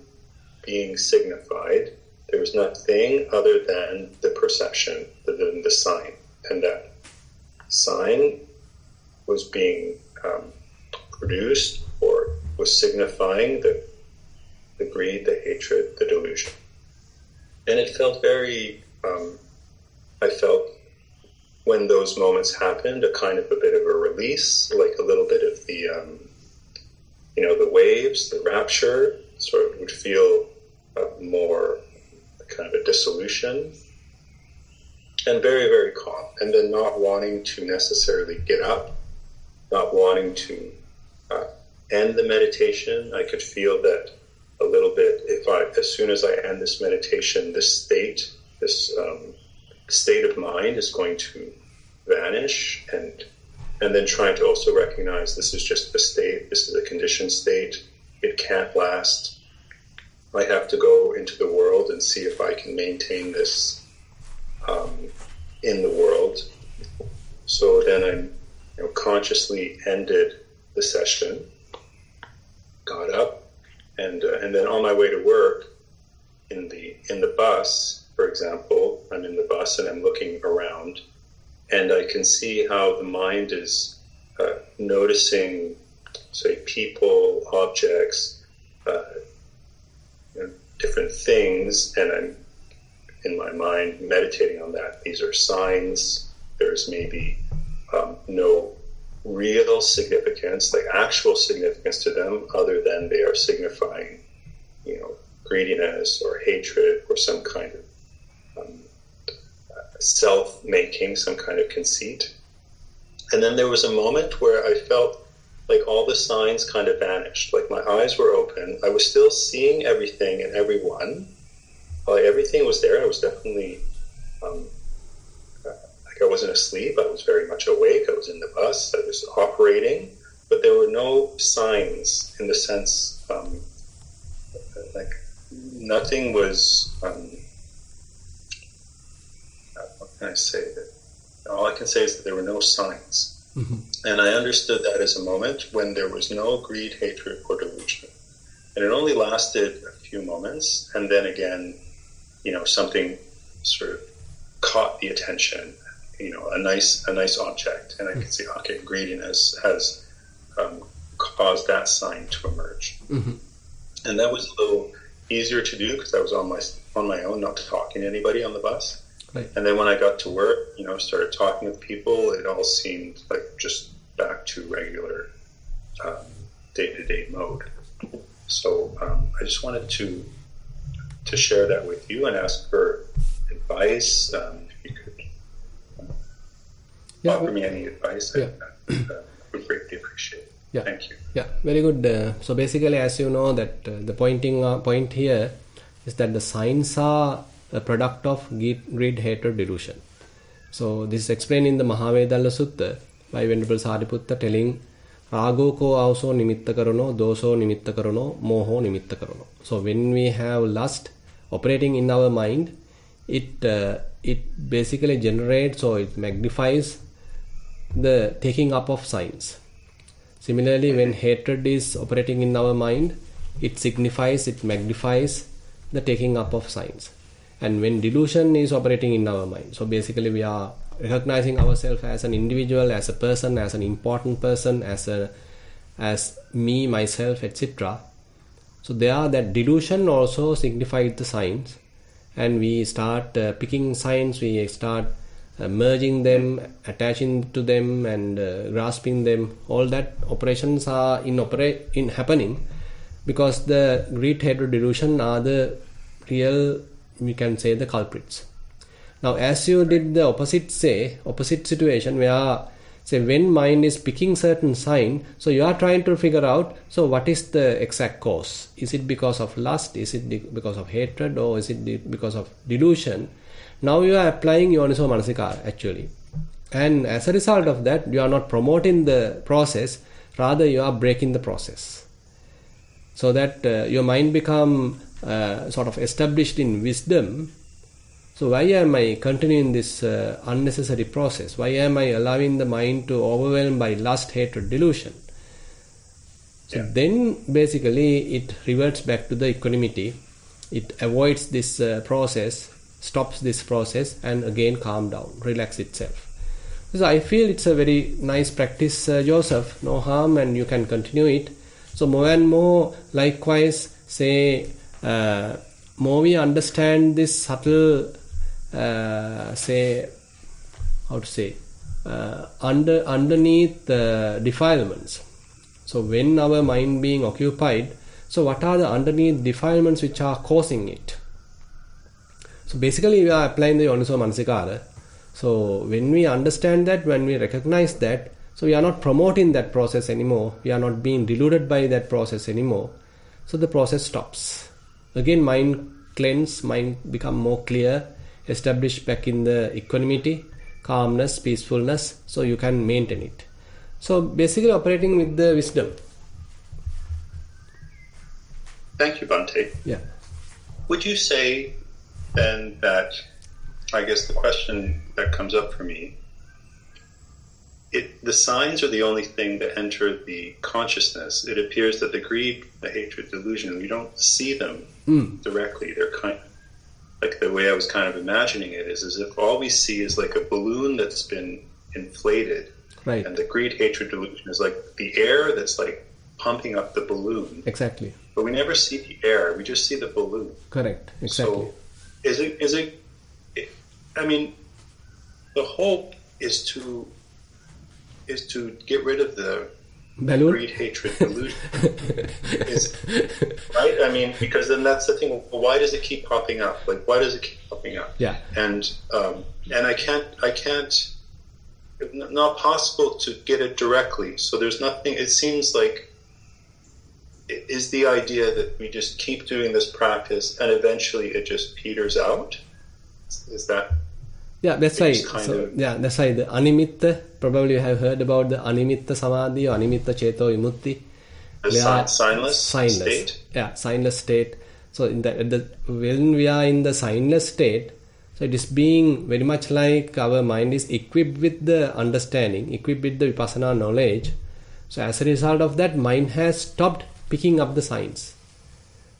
being signified. There was nothing other than the perception, than the sign, and that sign was being produced or was signifying the greed, the hatred, the delusion. And it felt very, I felt when those moments happened, a kind of a bit of a release, like a little bit of the, the waves, the rapture, sort of would feel more kind of a dissolution, and very, very calm. And then not wanting to necessarily get up, not wanting to end the meditation. I could feel that a little bit, as soon as I end this meditation, this state of mind is going to vanish, and then trying to also recognize this is just a state, this is a conditioned state, it can't last. I have to go into the world and see if I can maintain this in the world. So then I consciously ended the session, got up, and then on my way to work, in the bus, for example, I'm in the bus and I'm looking around, and I can see how the mind is noticing, say, people, objects, different things, and I'm in my mind meditating on that. These are signs. There's maybe no real significance, like actual significance to them, other than they are signifying, greediness or hatred or some kind of self-making, some kind of conceit. And then there was a moment where I felt like all the signs kind of vanished. Like my eyes were open. I was still seeing everything and everyone. Like everything was there. I was definitely, like I wasn't asleep. I was very much awake. I was in the bus. I was operating. But there were no signs in the sense, like nothing was, what can I say? All I can say is that there were no signs. Mm-hmm. And I understood that as a moment when there was no greed, hatred, or delusion. And it only lasted a few moments. And then again, something sort of caught the attention, a nice object. And I could say, okay, greediness has caused that sign to emerge. Mm-hmm. And that was a little easier to do because I was on my own, not talking to anybody on the bus. Right. And then when I got to work, started talking with people, it all seemed like just back to regular day-to-day mode. So I just wanted to share that with you and ask for advice. If you could offer me any advice, I would greatly appreciate it. Yeah. Thank you. Yeah, very good. So basically, as you know, that the point here is that the signs are a product of greed, hatred, delusion. So this is explained in the Maha Sutta by Venerable Sariputta telling Rago ko auso nimitta karono, doso nimitta karono, moho nimitta karono. So when we have lust operating in our mind, it basically generates or it magnifies the taking up of signs. Similarly, when hatred is operating in our mind, it signifies, it magnifies the taking up of signs. And when delusion is operating in our mind, so basically we are recognizing ourselves as an individual, as a person, as an important person, as me, myself, etc. So there, that delusion also signifies the signs, and we start picking signs, we start merging them, attaching to them, and grasping them. All that operations are in happening because the greed, hatred, delusion are the real, we can say, the culprits. Now, as you did the opposite situation where, say, when mind is picking certain sign, so you are trying to figure out, so what is the exact cause? Is it because of lust? Is it because of hatred? Or is it because of delusion? Now you are applying yoniso manasikara actually. And as a result of that, you are not promoting the process, rather you are breaking the process. So that your mind become sort of established in wisdom. So why am I continuing this unnecessary process? Why am I allowing the mind to overwhelm by lust, hatred, delusion? So then basically it reverts back to the equanimity. It avoids this process, stops this process, and again calm down, relax itself. So I feel it's a very nice practice, Joseph, no harm, and you can continue it. So more and more, likewise, say, more we understand this subtle, underneath defilements. So when our mind being occupied, so what are the underneath defilements which are causing it? So basically we are applying the yoniso manasikara. So when we understand that, when we recognize that, so we are not promoting that process anymore. We are not being deluded by that process anymore. So the process stops. Again, mind cleanse, mind become more clear, established back in the equanimity, calmness, peacefulness. So you can maintain it. So basically operating with the wisdom. Thank you, Bhante. Yeah. Would you say then that, I guess the question that comes up for me, the signs are the only thing that enter the consciousness. It appears that the greed, the hatred, delusion, we don't see them directly. They're kind of, like the way I was kind of imagining it is as if all we see is like a balloon that's been inflated. Right. And the greed, hatred, delusion is like the air that's like pumping up the balloon. Exactly. But we never see the air. We just see the balloon. Correct. Exactly. So is it, I mean, the hope is to is to get rid of the balloon? greed, hatred, delusion. Right? I mean, because then that's the thing. Well, why does it keep popping up? Like, why does it keep popping up? Yeah. And I can't. Not possible to get it directly. So there's nothing. It seems like it is the idea that we just keep doing this practice, and eventually it just peters out. Is that? Yeah, that's right. So, that's right. The animitta, probably you have heard about the animitta samadhi or animitta ceto vimutti. Signless state? Yeah, signless state. So when we are in the signless state, so it is being very much like our mind is equipped with the understanding, equipped with the vipassana knowledge. So as a result of that, mind has stopped picking up the signs.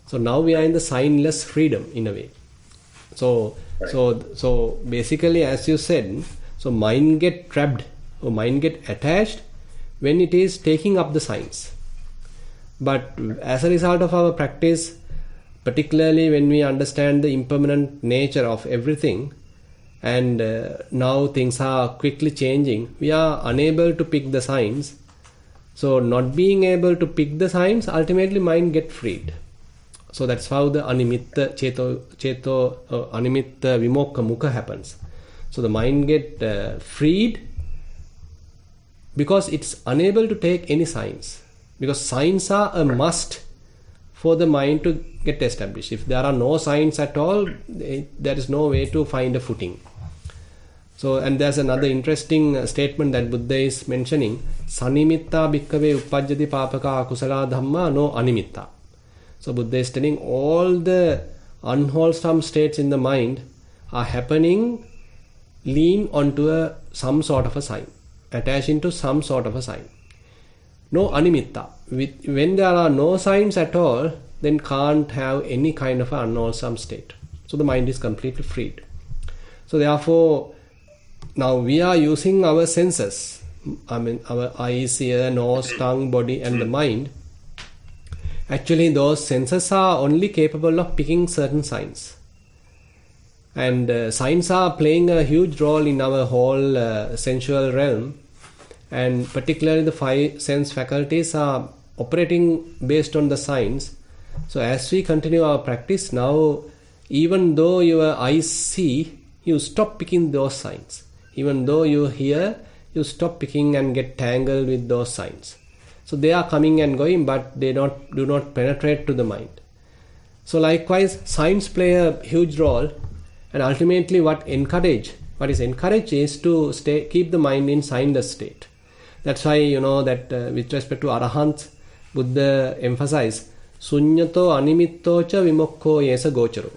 So now we are in the signless freedom in a way. So so basically, as you said, so mind get trapped or mind get attached when it is taking up the signs. But as a result of our practice, particularly when we understand the impermanent nature of everything, and now things are quickly changing, we are unable to pick the signs. So not being able to pick the signs, ultimately mind get freed. So that's how the animitta ceto animitta vimokka mukha happens. So the mind get freed because it's unable to take any signs. Because signs are a must for the mind to get established. If there are no signs at all, there is no way to find a footing. So, and there's another interesting statement that Buddha is mentioning. Sanimitta bhikkhave uppajjati papaka akusala dhamma no animitta. So Buddha is telling all the unwholesome states in the mind are happening lean onto some sort of a sign, attaching to some sort of a sign. No animitta. When there are no signs at all, then can't have any kind of an unwholesome state. So the mind is completely freed. So therefore, now we are using our senses. I mean, our eyes, ear, nose, tongue, body, and the mind. Actually, those senses are only capable of picking certain signs. And signs are playing a huge role in our whole sensual realm. And particularly the 5 sense faculties are operating based on the signs. So as we continue our practice now, even though your eyes see, you stop picking those signs. Even though you hear, you stop picking and get tangled with those signs. So they are coming and going, but they do not penetrate to the mind. So likewise, signs play a huge role, and ultimately what is encouraged is to keep the mind in signless state. That's why that with respect to Arahants, Buddha emphasized Sunyato animitto cha vimokko yesa gocharo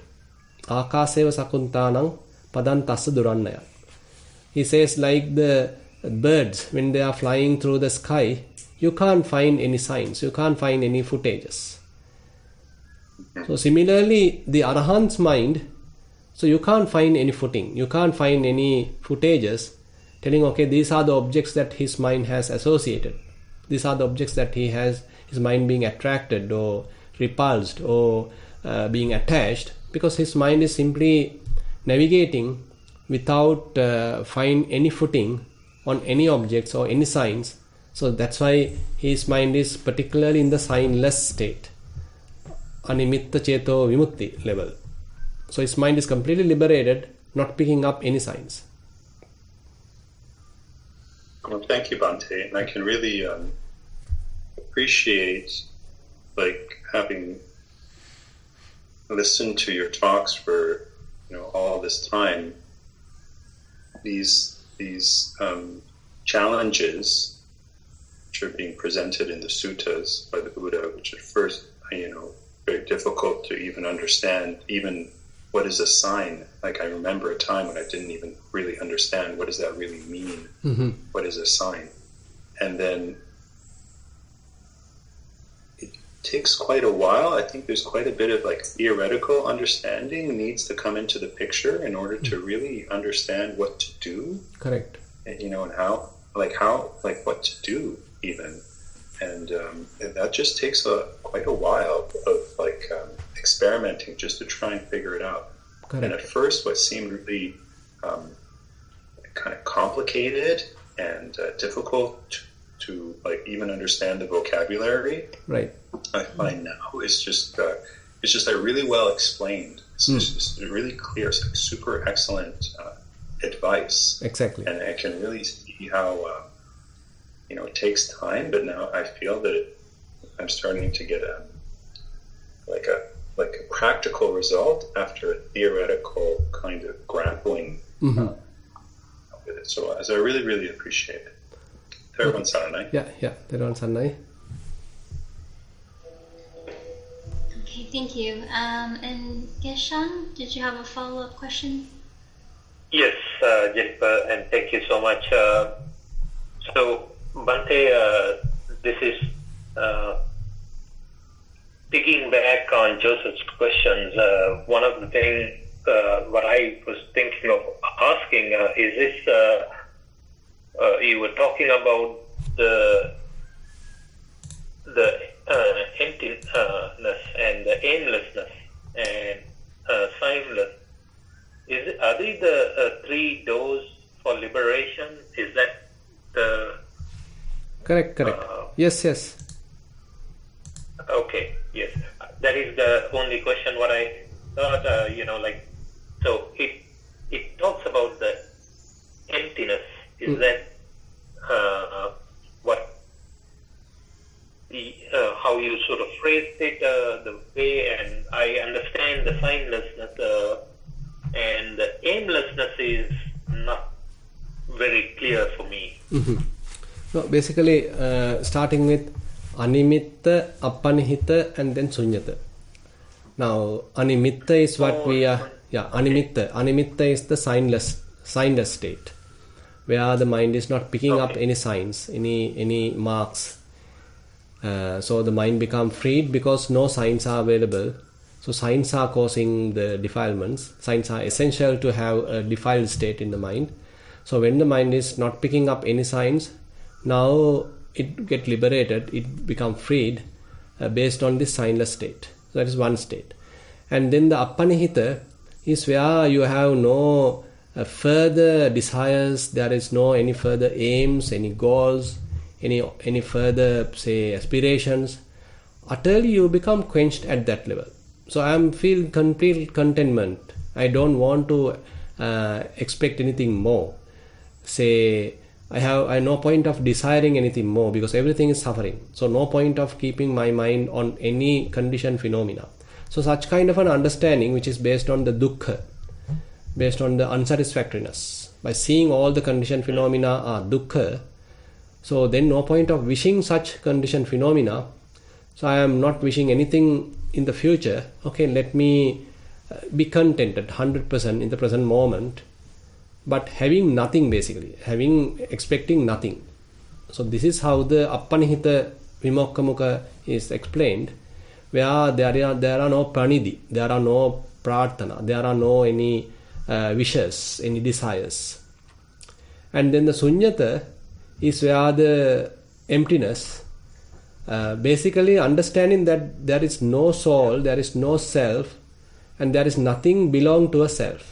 akaseva sakuntanang padantassa durannaya. He says, like the birds, when they are flying through the sky, you can't find any signs, you can't find any footages. So similarly, the Arahant's mind, so you can't find any footing, you can't find any footages telling, okay, these are the objects that his mind has associated. These are the objects that his mind being attracted or repulsed or being attached, because his mind is simply navigating without find any footing on any objects or any signs. So that's why his mind is particularly in the signless state, animitta ceto vimukti level. So his mind is completely liberated, not picking up any signs. Well, thank you, Bhante. And I can really appreciate, like, having listened to your talks for all this time. These challenges which are being presented in the suttas by the Buddha, which at first very difficult to even understand, even what is a sign. Like, I remember a time when I didn't even really understand what does that really mean. Mm-hmm. What is a sign? And then it takes quite a while. I think there's quite a bit of like theoretical understanding needs to come into the picture in order to really understand what to do. Correct. And, and how what to do even. And that just takes quite a while of experimenting just to try and figure it out. Correct. And at first what seemed really kind of complicated and difficult to like even understand the vocabulary. Right. I find now it's just like really well explained. It's just really clear. It's like super excellent advice. Exactly. And I can really see how it takes time, but now I feel that I'm starting to get a practical result after a theoretical kind of grappling with it. So as I really, really appreciate it. Thero Saranai. Yeah, Thero Saranai. Okay, thank you. And Geshan, did you have a follow-up question? Yes, Jennifer, and thank you so much. So, Bhante, this is digging back on Joseph's questions. One of the things what I was thinking of asking is this: you were talking about the emptiness and the aimlessness and signless. Are these the three doors for liberation? Is that the correct? Yes. Okay, yes. That is the only question what I thought, so it talks about the emptiness. Is that what the how you sort of phrased it, the way, and I understand the signlessness and the aimlessness is not very clear for me. No, basically starting with Animitta, Apanihita, and then Sunyata. Now, Animitta is what we are. Yeah, Animitta. Animitta is the signless state, where the mind is not picking up any signs, any marks. So the mind becomes freed because no signs are available. So signs are causing the defilements. Signs are essential to have a defiled state in the mind. So when the mind is not picking up any signs, now it get liberated, it become freed based on this signless state. So that is one state. And then the Appanihita is where you have no further desires, there is no any further aims, any goals, any further, say, aspirations. Utterly you become quenched at that level. So I am feel complete contentment. I don't want to expect anything more. Say, I have no point of desiring anything more because everything is suffering. So no point of keeping my mind on any conditioned phenomena. So such kind of an understanding which is based on the dukkha, based on the unsatisfactoriness. By seeing all the conditioned phenomena are dukkha, so then no point of wishing such conditioned phenomena. So I am not wishing anything in the future. Okay, let me be contented 100% in the present moment. But having nothing, basically, expecting nothing. So this is how the Appanihita Vimokkamukha is explained, where there are no pranidhi, there are no prarthana, there are no any wishes, any desires. And then the Sunyata is where the emptiness, basically understanding that there is no soul, there is no self, and there is nothing belong to a self.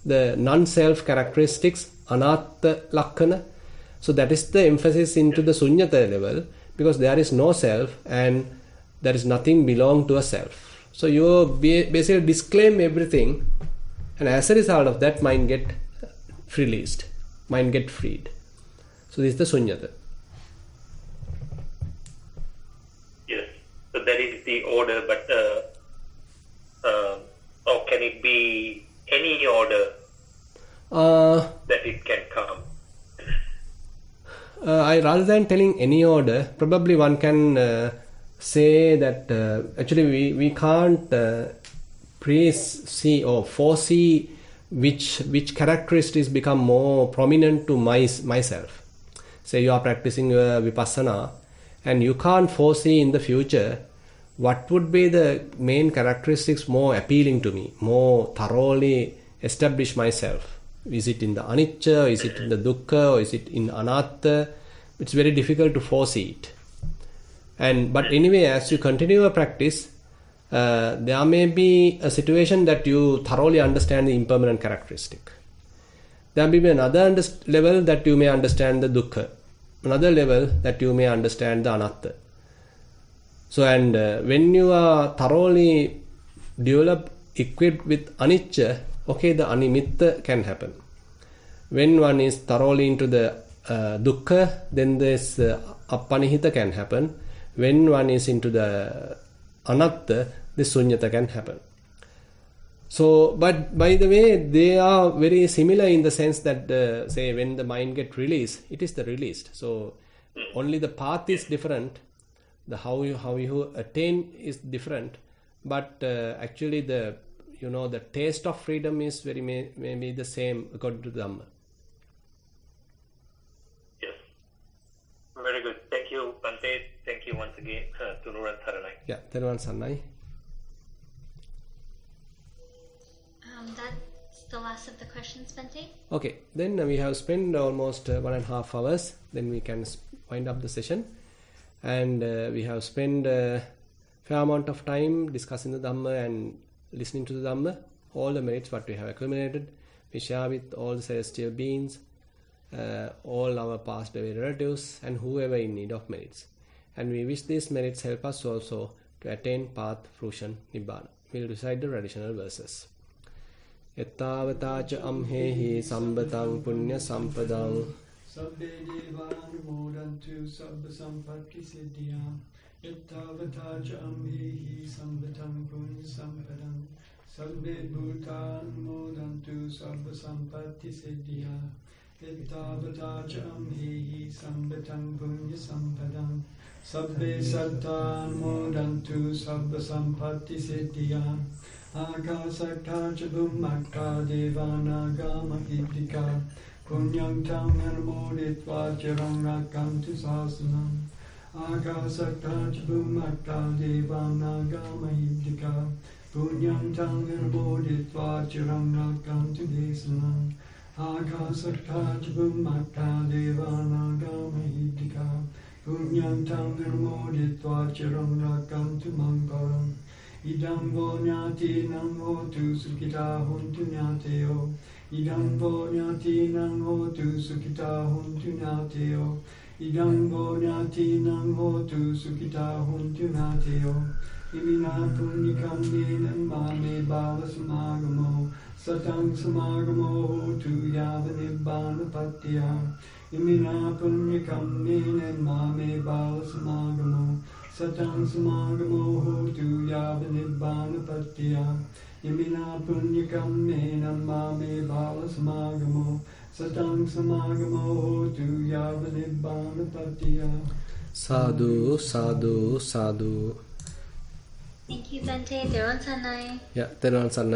The non-self characteristics, anatta lakkana. So that is the emphasis into the sunyata level, because there is no self and there is nothing belong to a self. So you basically disclaim everything, and as a result of that, mind get released, mind get freed. So this is the sunyata. Yes, so that is the order, but or can it be any order that it can come? Rather than telling any order, probably one can say that actually we can't see or foresee which characteristics become more prominent to myself. Say you are practicing vipassana and you can't foresee in the future what would be the main characteristics more appealing to me, more thoroughly establish myself. Is it in the anicca, is it in the dukkha, or is it in anatta? It's very difficult to foresee it. But anyway, as you continue a practice, there may be a situation that you thoroughly understand the impermanent characteristic. there will be another level that you may understand the dukkha, another level that you may understand the anatta. So, and when you are thoroughly equipped with anicca, okay, the animitta can happen. When one is thoroughly into the dukkha, then this appanihita can happen. When one is into the anatta, this sunyata can happen. So, but by the way, they are very similar in the sense that, say, when the mind gets released, it is the released. So, only the path is different. The how you attain is different, but actually the taste of freedom is maybe the same according to the Dhamma. Yes, very good. Thank you, Bhante. Thank you once again, Tunuran Saranai. Yeah, Theruvan Saranai. That's the last of the questions, Bhante. Okay, then we have spent almost 1.5 hours. Then we can wind up the session. And we have spent a fair amount of time discussing the Dhamma and listening to the Dhamma. All the merits what we have accumulated, we share with all the celestial beings, all our past away relatives, and whoever in need of merits. And we wish these merits help us also to attain path, fruition, Nibbana. We will recite the traditional verses. Ettavatacha amhehi sambatang punya sampadang Sabbe devanumodantu sabba sampatti siddhiyam. Ettavataja amhehi sambatam punya sampadam. Sabbe bhutanumodantu sabba sampatti siddhiyam. Ettavataja amhehi sambatam punya sampadam. Sabbe sattanumodantu sabba sampatti siddhiyam. Akasaktaja bhummakta devanagama hiddhika. Punyam tam nirmoditva chiram rakantu sasanam. Akasaktaja bhummakta devanagama hiddhika. Punyam tam nirmoditva chiram rakantu desanam. Akasaktaja bhummakta devanagama hiddhika. Punyam tam nirmoditva chiram rakantu mangalam. Idam vo nyati nam hotu sukhita hontu nyateo. Idam vo nyati nam hotu sukhita hontu nyateo. Idam vo nyati nam hotu sukhita hontu nyateo. Imina punyikam menam mame bhava samagamo. Satang samagamo hotu yava nibbana patya. Imina punyikam menam mame bhava samagamo. Satang samagamo hotu yava nibbana patya. Imina punyakam menam mame bhava samagamo. Satang samagamo hotu yava nibbana patya. Sadhu, sadhu, sadhu. Thank you, Bhante. Theruvan Saranai. Yeah, Theruvan Saranai.